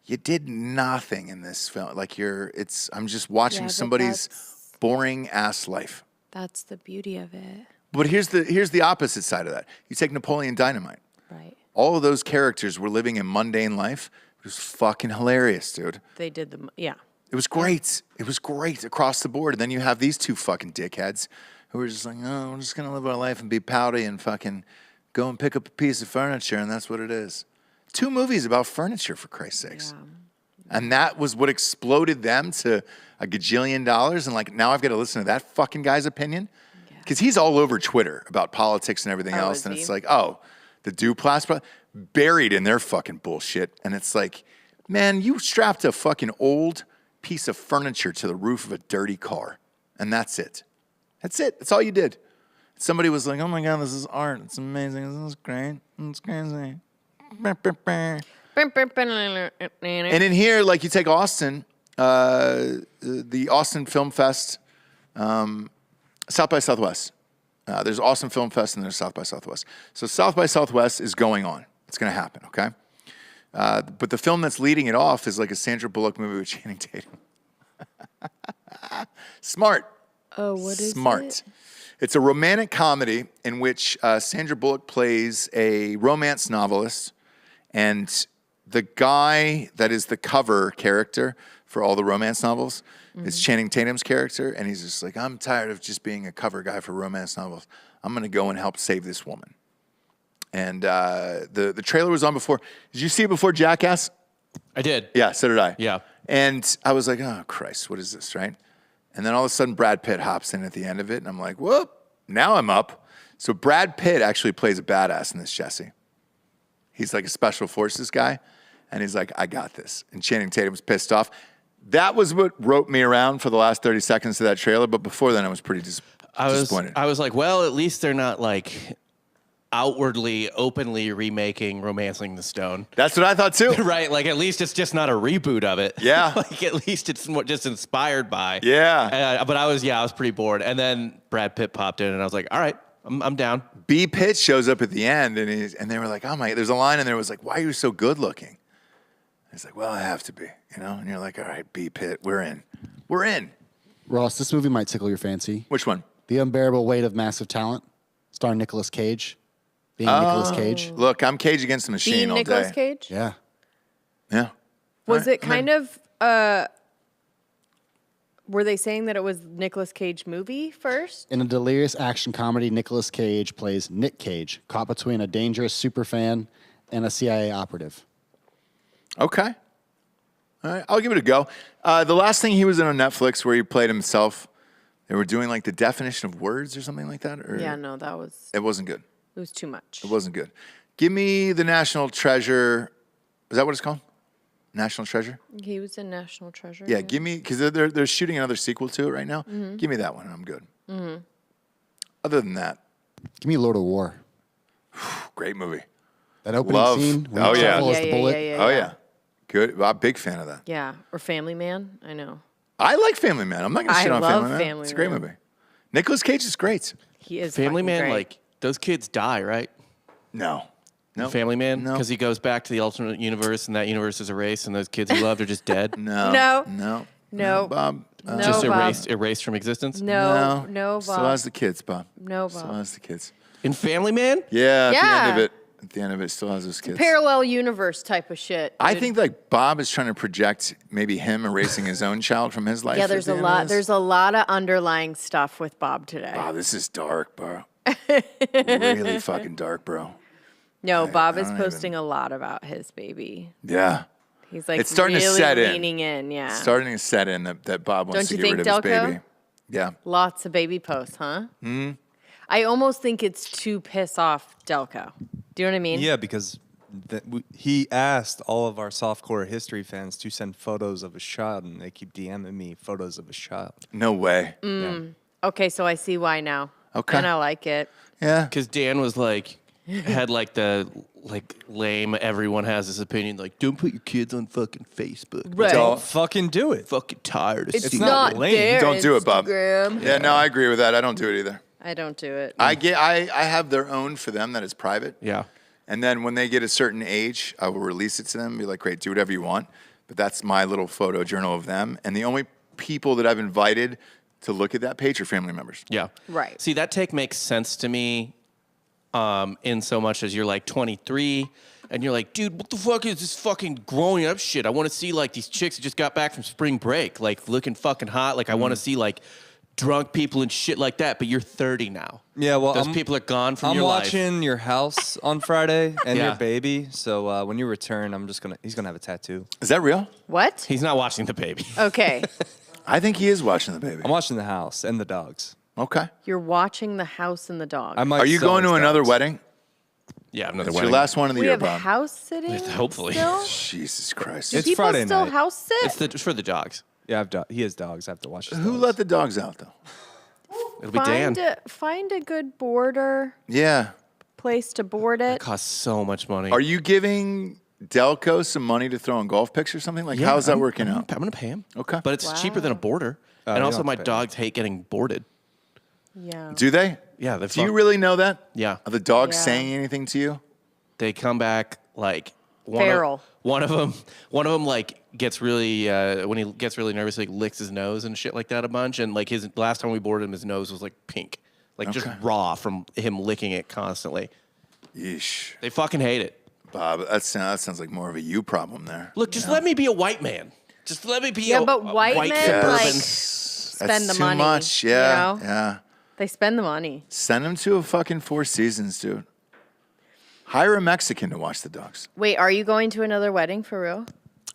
you did nothing in this film. Like I'm just watching Yeah, but somebody's that's- boring ass life. That's the beauty of it. But here's the opposite side of that. You take Napoleon Dynamite. Right. All of those characters were living a mundane life. It was fucking hilarious, dude. They did yeah. It was great. It was great across the board. And then you have these two fucking dickheads who are just like, oh, we're just going to live our life and be pouty and fucking go and pick up a piece of furniture, and that's what it is. 2 movies about furniture, for Christ's sakes. Yeah. And that was what exploded them to $1 gajillion. And like, now I've got to listen to that fucking guy's opinion. Because he's all over Twitter about politics and everything else. is And he? it's like, oh, the Duplass, buried in their fucking bullshit. And it's like, man, you strapped a fucking old piece of furniture to the roof of a dirty car. And that's it. That's it. That's all you did. Somebody was like, oh my God, this is art. It's amazing. This is great. It's crazy. And in here, like you take Austin, the Austin Film Fest, South by Southwest. There's Austin Film Fest and there's South by Southwest. So South by Southwest is going on. It's going to happen, okay? But the film that's leading it off is like a Sandra Bullock movie with Channing Tatum. Smart. Oh, what is Smart. it? It's a romantic comedy in which Sandra Bullock plays a romance novelist, and the guy that is the cover character for all the romance novels It's Channing Tatum's character, and he's just like, I'm tired of just being a cover guy for romance novels. I'm going to go and help save this woman. And the trailer was on before. Did you see it before Jackass? I did. Yeah, so did I. Yeah. And I was like, oh, Christ, what is this, right? And then all of a sudden, Brad Pitt hops in at the end of it, and I'm like, whoop, now I'm up. So Brad Pitt actually plays a badass in this, Jesse. He's like a special forces guy, and he's like, I got this. And Channing Tatum's pissed off. That was what roped me around for the last 30 seconds of that trailer, but before then, I was pretty disappointed. I was like, well, at least they're not like outwardly, openly remaking Romancing the Stone. That's what I thought too. Right, like at least it's just not a reboot of it. Yeah. Like at least it's just inspired by. Yeah. But I was pretty bored. And then Brad Pitt popped in and I was like, all right, I'm down. B. Pitt shows up at the end, and they were like, oh my, there's a line in there was like, why are you so good looking? He's like, well, I have to be, And you're like, all right, B. Pitt, we're in. We're in. Ross, this movie might tickle your fancy. Which one? The Unbearable Weight of Massive Talent, starring Nicolas Cage. Being Nicolas Cage. Look, I'm Cage Against the Machine Being all Nicolas day. Cage? Yeah. Yeah. Was it kind of, were they saying that it was Nicolas Cage movie first? In a delirious action comedy, Nicolas Cage plays Nick Cage, caught between a dangerous superfan and a CIA operative. Okay. All right, I'll give it a go. The last thing he was in on Netflix where he played himself, they were doing like the definition of words or something like that? Or Yeah, no, it wasn't good. it was too much. It wasn't good. Give me the National Treasure. Is that what it's called? National Treasure? He was in National Treasure. Yeah, give me, because they're shooting another sequel to it right now. Give me that one and I'm good. Other than that, Give me Lord of War. great movie. That opening Love. scene. When Oh, the yeah. devil is Yeah, the yeah, bullet. yeah, yeah. Oh, yeah. Good. I'm a big fan of that. Yeah, or Family Man. I know. I like Family Man. I'm not going to I shit on love Family Man. Family It's a great Man. movie. Nicolas Cage is great. He is Family fucking Man, great. like those kids die, right? No. No. Family Man, No. because he goes back to the alternate universe, and that universe is erased, and those kids he loved are just dead. No. No. No. No. Bob. No, Just Bob. erased from existence. No, Still Bob. has the kids, Bob. No, Still Bob. has the kids. In Family Man, Yeah, at the end of Yeah. it. At the end of it, still has those kids. Parallel universe type of shit. I dude. think like Bob is trying to project maybe him erasing his own child from his life. Yeah, at there's the a end of lot. this. There's a lot of underlying stuff with Bob today. Wow, this is dark, bro. Really fucking dark, bro. No, Bob is don't posting a lot about his baby. Yeah. He's like It's starting to really set in. leaning in. Yeah, Starting to set in that Bob wants Don't to you get rid think, of his Delco? baby. Yeah. lots of baby posts, huh? I almost think it's to piss off Delco. Do you know what I mean? Yeah, because he asked all of our softcore history fans to send photos of his child, and they keep DMing me photos of his child. No way. Yeah. Okay, so I see why now. Okay. And I like it. Yeah. because Dan was like, had like the lame. Everyone has this opinion. Like, don't put your kids on fucking Facebook. Right. Don't- Fucking do it. Fucking tired of It's seeing not not lame. their Don't do it, Bob. Instagram. Yeah, no, I agree with that. I don't do it either. I don't do it. I have their own for them that is private. Yeah. And then when they get a certain age, I will release it to them and be like, great, do whatever you want. But that's my little photo journal of them. And the only people that I've invited to look at that page are family members. Yeah. Right. See, that take makes sense to me in so much as you're like 23 and you're like, dude, what the fuck is this fucking growing up shit? I want to see like these chicks that just got back from spring break, like looking fucking hot. Like I want to see like drunk people and shit like that. But you're 30 now. Yeah, well, Those people are gone from I'm your life. watching your house on Friday and Yeah. your baby. So when you return, he's gonna have a tattoo. Is that real? What? He's not watching the baby. Okay. I think he is watching the baby. I'm watching the house and the dogs. Okay. You're watching the house and the dog. I might Are you sell going to his another dogs. wedding? Yeah, another It's wedding. your last one of the we year, have Bob. house sitting. Hopefully. Still? Jesus Christ. It's People Friday still night. house sit. It's for the dogs. Yeah, he has dogs. I have to watch his Who dogs. let the dogs out, though? It'll be Dan. Find a good boarder Yeah. place to board It it. costs so much money. Are you giving Delco some money to throw in golf picks or something? Like, how's that working out? I'm going to pay him. Okay. But it's cheaper than a boarder. you And don't also, have to my pay. dogs hate getting boarded. Yeah. Do they? Yeah. Do you really know that? Yeah. Are the dogs Yeah. saying anything to you? They come back like Feral. One of them like gets really when he gets really nervous, like licks his nose and shit like that a bunch. And like his last time we boarded him, his nose was like pink, like just raw from him licking it constantly. Yeesh. They fucking hate it. Bob, that sounds like more of a you problem there. Look, just let me be a white man. Just let me be Yeah, a but white men, suburban. like, That's spend the too money. much. Yeah, You know? yeah. They spend the money. Send them to a fucking Four Seasons, dude. Hire a Mexican to watch the dogs. Wait, are you going to another wedding for real?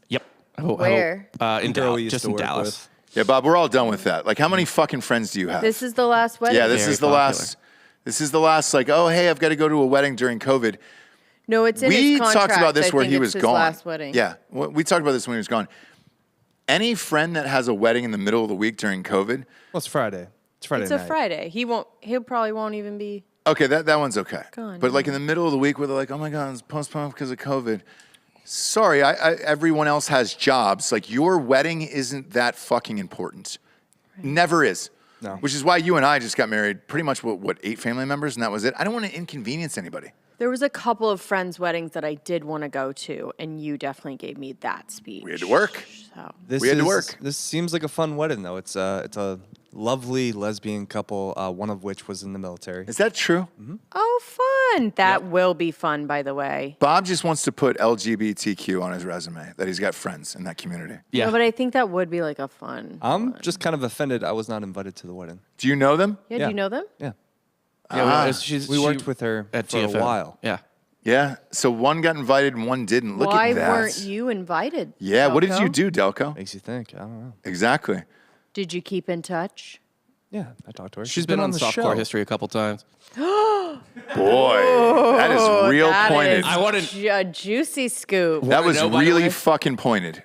Yep. Where? In Girl Dallas. we used Just to in work Dallas. with. Yeah, Bob, we're all done with that. Like, how many fucking friends do you have? This is the last wedding. yeah, this Very is the popular. last. This is the last. Like, oh, hey, I've got to go to a wedding during COVID. No, it's in We his contract. talked about this I where think he it's was his gone. last wedding. Yeah, we talked about this when he was gone. Any friend that has a wedding in the middle of the week during COVID, Well, it's Friday. It's Friday It's night. a Friday. He'll probably won't even be. okay, that one's okay. Gone, But like in the middle of the week where they're like, oh my God, it's postponed because of COVID. Sorry, everyone else has jobs. Like your wedding isn't that fucking important. Never is. No. Which is why you and I just got married. Pretty much what 8 family members, and that was it. I don't want to inconvenience anybody. There was a couple of friends' weddings that I did want to go to, and you definitely gave me that speech. We had to work. So. This We had to work. This seems like a fun wedding, though. It's a lovely lesbian couple, one of which was in the military. Is that true? Oh, fun! That will be fun, by the way. Bob just wants to put LGBTQ on his resume, that he's got friends in that community. Yeah. No, but I think that would be like a fun. I'm just kind of offended I was not invited to the wedding. Do you know them? Yeah, yeah. do you know them? Yeah. Yeah, We worked with her at for a TFN. while. Yeah. Yeah. So one got invited and one didn't. Look Why at that. weren't you invited? Yeah. What did Delco? you do, Delco? Makes you think. I don't know. Exactly. Did you keep in touch? Yeah, I talked to her. She's been on the Softcore show. History a couple times. Boy, that is real That pointed. is I wanted- a juicy scoop. That was know, by the really way? fucking pointed.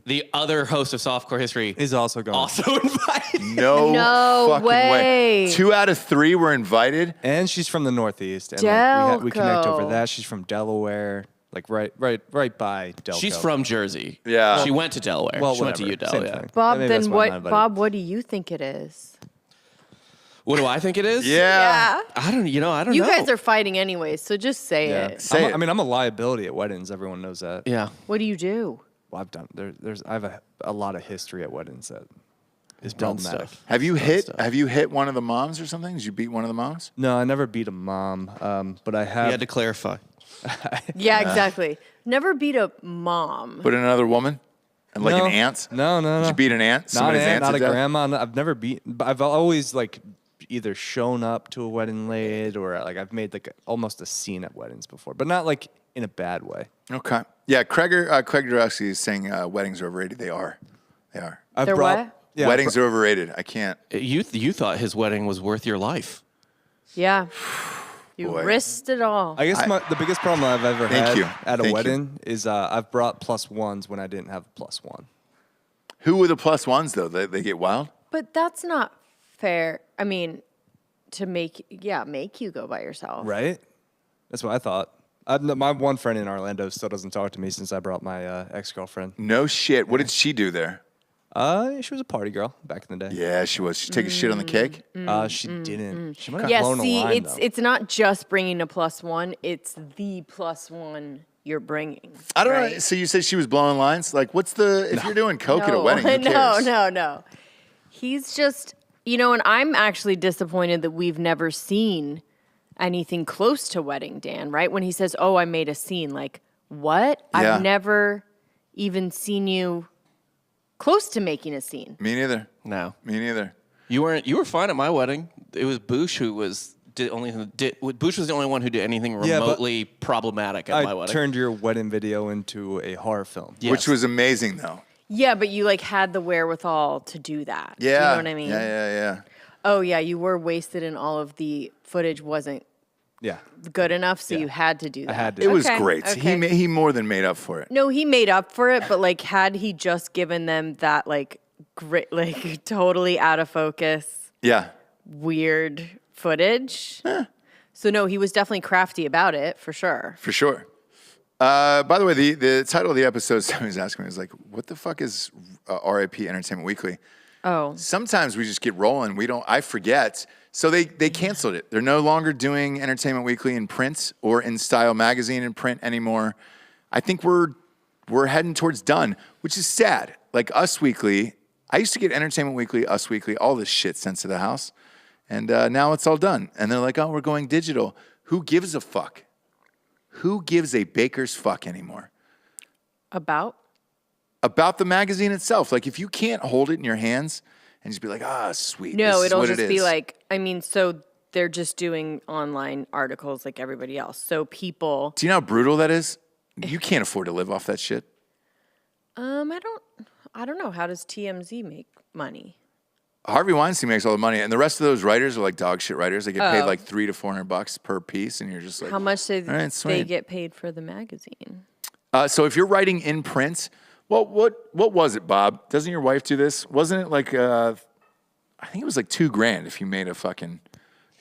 The other host of Softcore History Is also going. also invited. No, fucking way. way. 2 out of 3 were invited. And she's from the Northeast. And like, we connect over Delco. that. She's from Delaware, like right by Delco. She's from Jersey. Yeah. She went to Delaware. Well, she went to whatever. UW. Same Yeah. thing. Bob, Maybe that's then why I'm not what? invited. Bob, what do you think it is? What do I think it is? Yeah. I don't know. You guys are fighting anyways, so just say Yeah. it. Say it. I mean, I'm a liability at weddings. Everyone knows that. Yeah. What do you do? Well, I've done. I have a lot of history at weddings that is Done problematic. stuff. Have you Fun hit? stuff. Have you hit one of the moms or something? Did you beat one of the moms? No, I never beat a mom, but I You have. had to clarify. Yeah, exactly. Never beat a mom. But another woman? And like No. an aunt? No. Did you beat an aunt? Not Somebody's an aunt, not to a death? grandma. I've never beat. But I've always like either shown up to a wedding late or like I've made like almost a scene at weddings before, but not like in a bad way. Okay. Yeah, Craig Dorowski is saying weddings are overrated. They are. They are. I've They're brought- what? Yeah, Weddings are overrated. I can't. You thought his wedding was worth your life. Yeah. You Boy. risked it all. I guess the biggest problem I've ever Thank had you. at a Thank you. wedding is I've brought +1s when I didn't have a +1. Who were the +1s though? They get wild? But that's not fair. I mean, to make you go by yourself. Right? That's what I thought. My one friend in Orlando still doesn't talk to me since I brought my ex-girlfriend. No shit. What did she do there? She was a party girl back in the day. Yeah, she was. She take a shit on the cake? She didn't. She might have Yeah, blown see, a line, it's not just bringing a +1, it's the +1 you're bringing. I don't know. right? So you said she was blowing lines? Like, what's the, if you're doing coke at a wedding, who no, cares? no. He's just, and I'm actually disappointed that we've never seen anything close to wedding Dan, right? When he says, oh, I made a scene, like, what? Yeah. I've never even seen you close to making a scene. Me neither. No. Me neither. You were fine at my wedding. It was Boosh who was Boosh was the only one who did anything Yeah, but remotely problematic at my I wedding. turned your wedding video into a horror film. Yes. Which was amazing though. Yeah, but you had the wherewithal to do that. Yeah. Do you know what I mean? Yeah. Oh, yeah, you were wasted and all of the footage wasn't Yeah. good enough, so Yeah. you had to do that. had to. It was Okay, great. okay. He more than made up for it. No, he made up for it, but had he just given them that great, totally out of focus, Yeah. weird footage. So no, he was definitely crafty about it for sure. For sure. By the way, the title of the episode, somebody was asking me, was like, what the fuck is RIP Entertainment Weekly? Oh, Sometimes we just get rolling. I forget. So they canceled it. They're no longer doing Entertainment Weekly in print or in Style Magazine in print anymore. I think we're heading towards done, which is sad. Like Us Weekly, I used to get Entertainment Weekly, Us Weekly, all this shit sent to the house. And now it's all done. And they're like, oh, we're going digital. Who gives a fuck? Who gives a baker's fuck anymore? about? about the magazine itself. Like if you can't hold it in your hands and just be like, sweet. No, this is it'll what just it be is. like, I mean, so they're just doing online articles like everybody else. So people, Do you know how brutal that is? You can't afford to live off that shit. I don't know. How does TMZ make money? Harvey Weinstein makes all the money, and the rest of those writers are like dog shit writers. They get paid like $300 to $400 per piece, and you're just like, How much do all right, they sweet. get paid for the magazine? So if you're writing in print, well, what was it, Bob? Doesn't your wife do this? Wasn't it like I think it was like $2,000 if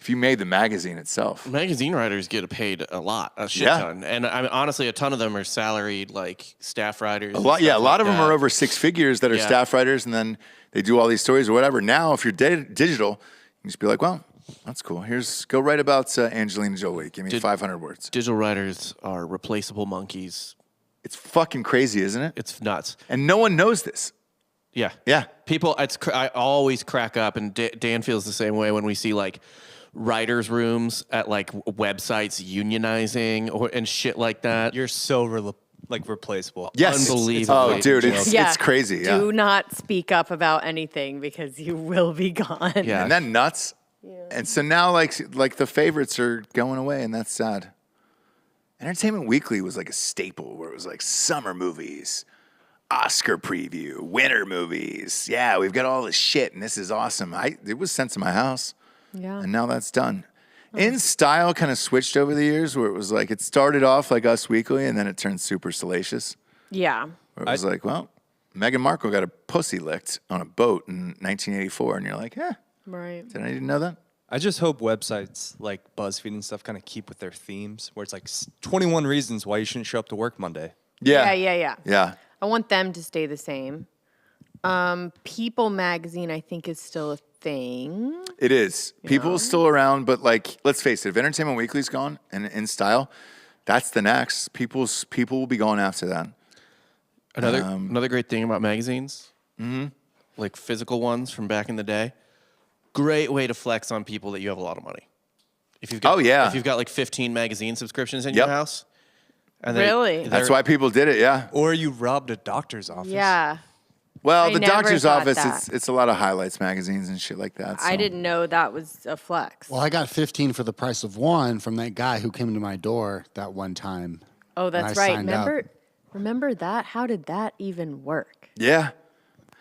you made the magazine itself. Magazine writers get paid a lot, a shit Yeah. ton, and I mean, honestly, a ton of them are salaried like staff writers. A lot of them are over 6 figures that are Yeah. staff writers, and then they do all these stories or whatever. Now, if you're digital, you can just be like, well, that's cool. Go write about Angelina Jolie. Give me 500 words. Digital writers are replaceable monkeys. It's fucking crazy, isn't it? It's nuts. And no one knows this. Yeah. Yeah. People, I always crack up, and Dan feels the same way when we see like writers' rooms at like websites unionizing and shit like that. You're so replaceable. Yes. Unbelievable. Oh, dude, it's crazy. Yeah. Do not speak up about anything because you will be gone. Yeah. Isn't that nuts? Yeah. And so now, like the favorites are going away, and that's sad. Entertainment Weekly was like a staple where it was like summer movies, Oscar preview, winter movies. Yeah, we've got all this shit, and this is awesome. It was sent to my house, and now that's done. In Style kind of switched over the years where it was like it started off like Us Weekly, and then it turned super salacious. Yeah. Where it was like, well, Meghan Markle got a pussy licked on a boat in 1984, and you're like, Right. did I need to know that? I just hope websites like BuzzFeed and stuff kind of keep with their themes, where it's like 21 reasons why you shouldn't show up to work Monday. Yeah. Yeah. I want them to stay the same. People magazine, I think, is still a thing. It is. People are still around, but like, let's face it, if Entertainment Weekly's gone and In Style, that's the next. People will be going after that. Another great thing about magazines, like physical ones from back in the day, great way to flex on people that you have a lot of money. If you've got, if you've got like 15 magazine subscriptions in your house, and Really? That's why people did it, yeah. Or you robbed a doctor's office. Yeah. Well, I the never doctor's thought office, that. it's a lot of highlights magazines and shit like that. I so. didn't know that was a flex. Well, I got 15 for the price of one from that guy who came to my door that one time. Oh, when that's I right. signed up. Remember that? How did that even work? Yeah.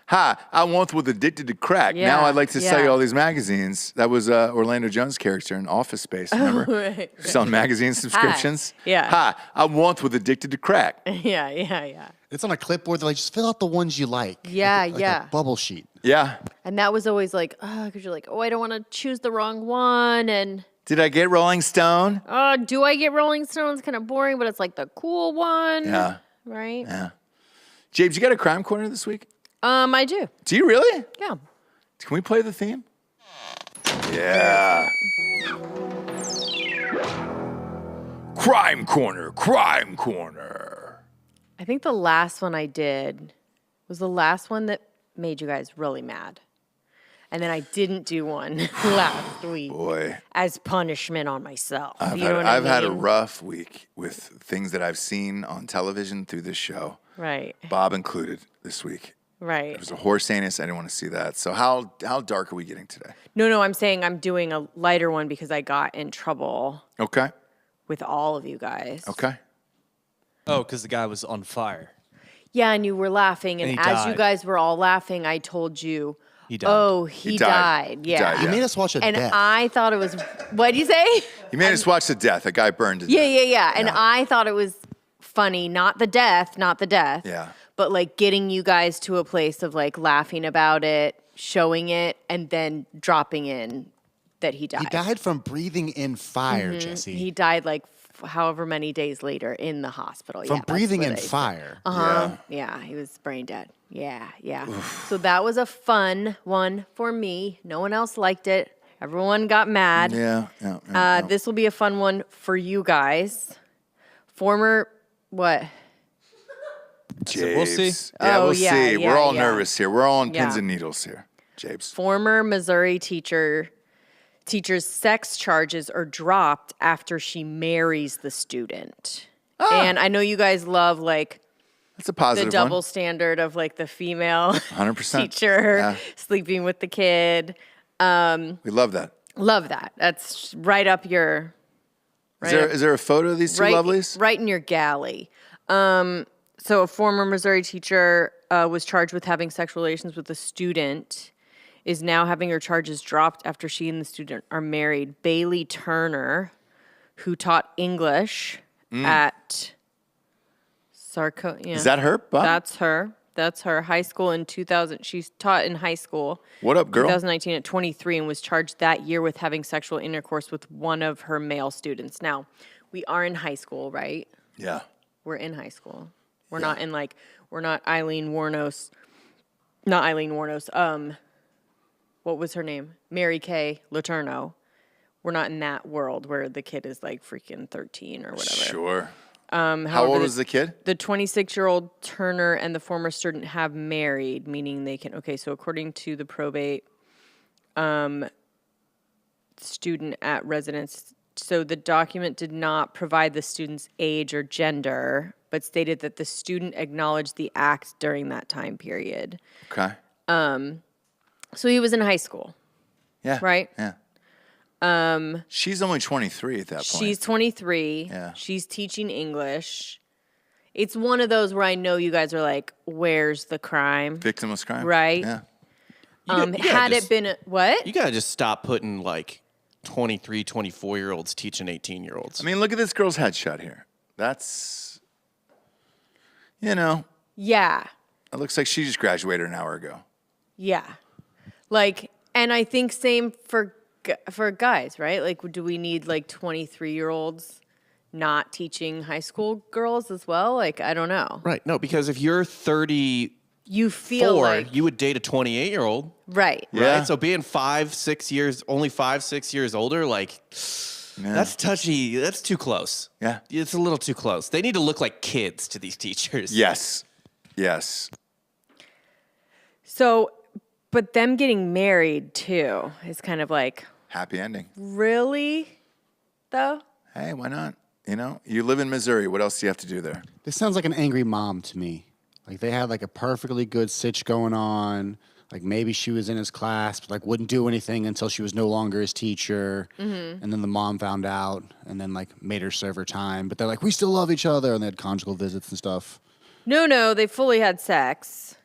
Hi, I once was addicted to crack. Yeah, Now I'd like to sell you yeah. all these magazines. That was Orlando Jones' character in Office Space, remember? Right. Selling magazine subscriptions. Yeah. Hi, I once was addicted to crack. Yeah. It's on a clipboard. They're like, just fill out the ones you like. Yeah, like yeah. A bubble sheet. Yeah. And that was always like, because you're like, I don't want to choose the wrong one. And, Did I get Rolling Stone? do I get Rolling Stones? Kind of boring, but it's like the cool one. Yeah. Right? Yeah. James, you got a crime corner this week? I do. Do you really? Yeah. Can we play the theme? Yeah. Crime corner, crime corner. I think the last one I did was the last one that made you guys really mad. And then I didn't do one last week Boy, as punishment on myself. I've had a rough week with things that I've seen on television through this show. Right. Bob included this week. Right. It was a horse anus. I didn't want to see that. So how dark are we getting today? No, I'm saying I'm doing a lighter one because I got in trouble Okay. with all of you guys. Okay. Oh, because the guy was on fire. Yeah, and you were laughing, and And he as you died. guys were all laughing, I told you, He died. oh, He he died. died. He Yeah. died, You yeah. made us watch a And death. I thought it was, what'd you say? You made us watch the death. A guy burned to death. Yeah. And I thought it was funny, not the death, Yeah. but like getting you guys to a place of like laughing about it, showing it, and then dropping in that he died. He died from breathing in fire, Jesse. He died like however many days later in the hospital. from Yeah, that's breathing what in they said. fire. Yeah, he was brain dead. Yeah. So that was a fun one for me. No one else liked it. Everyone got mad. Yeah. This will be a fun one for you guys. Former, what? James. we'll see. Yeah, Oh, we'll yeah, see. yeah, We're all yeah. nervous here. We're all on pins Yeah. and needles here, James. Former Missouri teacher's sex charges are dropped after she marries the student. And I know you guys love like That's a positive the double one. standard of like the female 100%. teacher Yeah. sleeping with the kid. We love that. Love that. That's right up your. Is there a photo of these two lovelies? Right in your galley. So a former Missouri teacher was charged with having sexual relations with a student, is now having her charges dropped after she and the student are married. Bailey Turner, who taught English at Is that her, Bob? That's her. High school in 2000. She's taught in high school. What up, girl? 2019 at 23 and was charged that year with having sexual intercourse with one of her male students. Now, we are in high school, right? Yeah. We're in high school. We're not in we're not Eileen Warnos. Not Eileen Warnos. What was her name? Mary Kay Letourneau. We're not in that world where the kid is like freaking 13 or whatever. Sure. However, How old was the kid? The 26-year-old Turner and the former student have married, meaning they can. Okay, so according to the probate student at residence, so the document did not provide the student's age or gender, but stated that the student acknowledged the act during that time period. Okay. So he was in high school. Yeah. Right? Yeah. She's only 23 at that point. She's 23. Yeah. She's teaching English. It's one of those where I know you guys are like, where's the crime? Victimless crime. Right. Yeah. Had it been what? You gotta just stop putting like 23, 24-year-olds teaching 18-year-olds. I mean, look at this girl's headshot here. That's, Yeah. it looks like she just graduated an hour ago. Yeah. Like, and I think same for guys, right? Like, do we need like 23-year-olds not teaching high school girls as well? Like, I don't know. Right. No, because if you're 34, You feel like you would date a 28-year-old. right. Yeah. Right. So being 5-6 years, only 5-6 years older, like that's touchy. That's too close. Yeah. It's a little too close. They need to look like kids to these teachers. Yes. Yes. So, but them getting married too is kind of like, Happy ending. really, though? Hey, why not? You live in Missouri. What else do you have to do there? This sounds like an angry mom to me. Like they had like a perfectly good sitch going on. Like maybe she was in his class, but like wouldn't do anything until she was no longer his teacher. Mm-hmm. And then the mom found out and then like made her serve her time. But they're like, we still love each other. And they had conjugal visits and stuff. No, they fully had sex.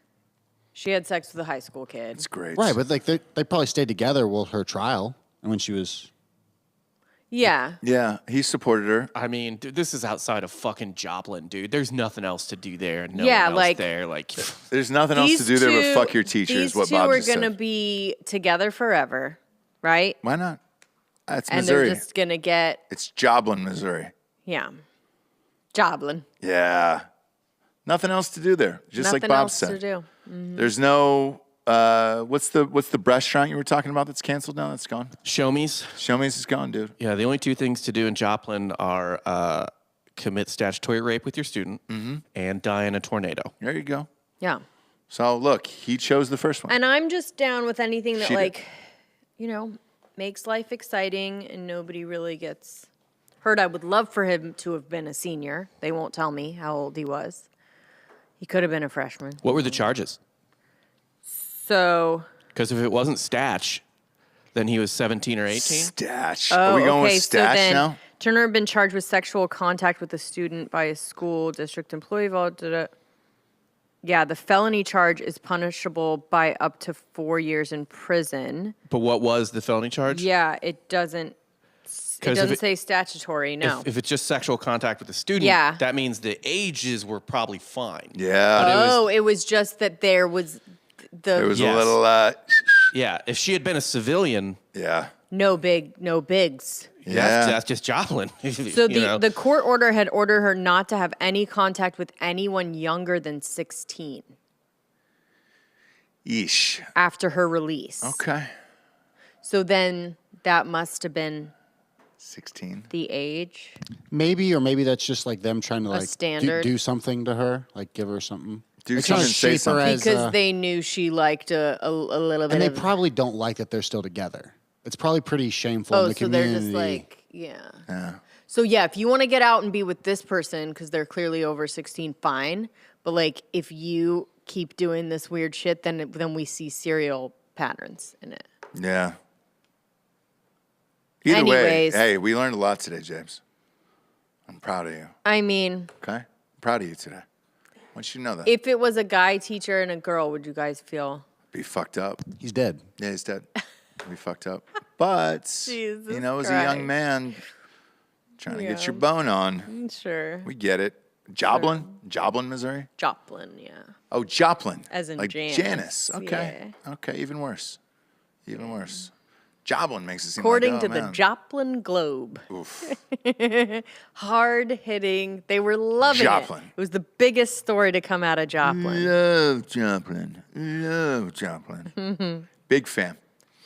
She had sex with a high school kid. It's great. Right, but like they probably stayed together while her trial and when she was. Yeah. Yeah, he supported her. I mean, dude, this is outside of fucking Joplin, dude. There's nothing else to do there. No Yeah, one else like- there. Like, There's nothing else to do there but fuck your teacher, These is what two Bob are just gonna said. be together forever, right? Why not? It's And Missouri. they're just gonna get It's Joplin, Missouri. Joblin. Yeah. Nothing else to do there. Just Nothing like Bob else said. to do. There's no what's the restaurant you were talking about that's canceled now? That's gone. show me's. Show me's is gone, dude. Yeah, the only two things to do in Joplin are commit statutory rape with your student and die in a tornado. There you go. Yeah. So look, he chose the first one. And I'm just down with anything that She did. like, makes life exciting and nobody really gets hurt. I would love for him to have been a senior. They won't tell me how old he was. He could have been a freshman. What were the charges? So Because if it wasn't Statch, then he was 17 or 18. Statch. Are we going okay, with so Statch then now? Turner had been charged with sexual contact with a student by a school district employee. Yeah, the felony charge is punishable by up to 4 years in prison. But what was the felony charge? Yeah, it doesn't. It 'Cause if doesn't it- say statutory. No. If it's just sexual contact with a student, Yeah. that means the ages were probably fine. Yeah. it was just that there was There was Yes. a little Yeah, if she had been a civilian, yeah. no bigs. Yeah. that's just Joplin. So the court order had ordered her not to have any contact with anyone younger than 16 Yeesh. after her release. Okay. So then that must have been 16. the age. Maybe, or maybe that's just like them trying to like standard. do something to her, like give her something. Do They're trying something, to say shape her something. as, Because they knew she liked a little bit and they of... probably don't like that they're still together. It's probably pretty shameful in Oh, the so they're community. just like, yeah. Yeah. So yeah, if you want to get out and be with this person because they're clearly over 16, fine. But like, if you keep doing this weird shit, then we see serial patterns in it. Yeah. Either way, Anyways. hey, we learned a lot today, James. I'm proud of you. I mean, Okay? I'm proud of you today. I want you to know that. if it was a guy teacher and a girl, would you guys feel? Be fucked up. He's dead. Yeah, he's dead. Be fucked up. But, Jesus you know, as a young Christ. man trying to get Yeah. your bone on, Sure. we get it. Joplin? Joplin, Missouri? Joplin, yeah. Oh, Joplin. As in like Janice, Okay. Okay, even worse. Even worse. Joplin makes it seem According like, to oh, the man. Joplin Globe. Oof. Hard hitting. They were loving Joplin. it. It was the biggest story to come out of Joplin. Love Joplin. Love Joplin. Big fan.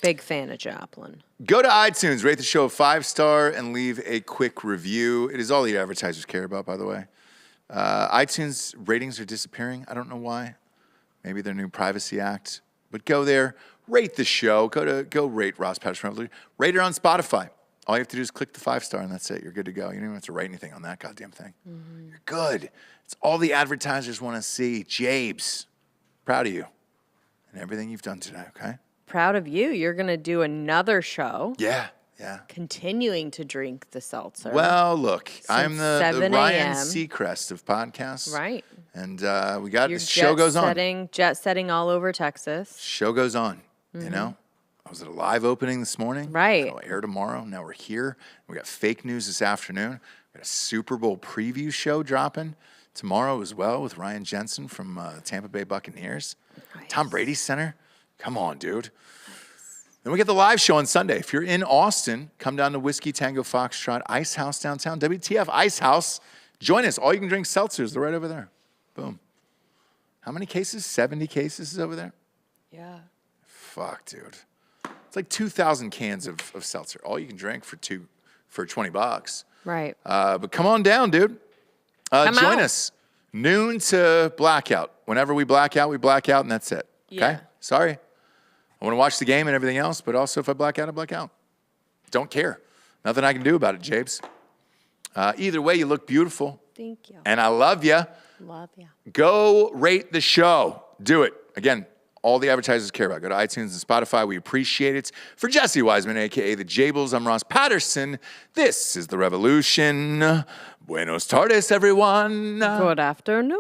Big fan of Joplin. Go to iTunes, rate the show a 5-star, and leave a quick review. It is all the advertisers care about, by the way. iTunes ratings are disappearing. I don't know why. Maybe their new privacy act. But go there, rate the show. Go rate Ross Patterson Revolution. Rate it on Spotify. All you have to do is click the 5-star, and that's it. You're good to go. You don't even have to write anything on that goddamn thing. You're good. It's all the advertisers want to see. Jabes, proud of you and everything you've done today, okay? Proud of you. You're going to do another show. Yeah. Continuing to drink the seltzer. Well, look, I'm the 7 Ryan a.m.. Seacrest of podcasts. Right. And we got You're the show goes on. Jet setting all over Texas. Show goes on, you know? I was at a live opening this morning. Right. It'll air tomorrow. Now we're here. We got fake news this afternoon. We got a Super Bowl preview show dropping tomorrow as well with Ryan Jensen from Tampa Bay Buccaneers. Nice. Tom Brady Center. Come on, dude. Then we get the live show on Sunday. If you're in Austin, come down to Whiskey Tango Foxtrot Ice House downtown. WTF Ice House. Join us. All you can drink seltzers. They're right over there. Boom. How many cases? 70 cases is over there? Yeah. Fuck, dude. It's like 2,000 cans of seltzer. All you can drink for $20. Right. But come on down, dude. Come Join out. us. Noon to blackout. Whenever we black out, and that's it. Okay? Yeah. Sorry. I want to watch the game and everything else, but also if I black out, I black out. Don't care. Nothing I can do about it, Jabes. Either way, you look beautiful. Thank you. And I love you. Love you. Go rate the show. Do it. Again, all the advertisers care about. Go to iTunes and Spotify. We appreciate it. For Jesse Wiseman, a.k.a. The Jables, I'm Ross Patterson. This is The Revolution. Buenos tardes, everyone. Good afternoon.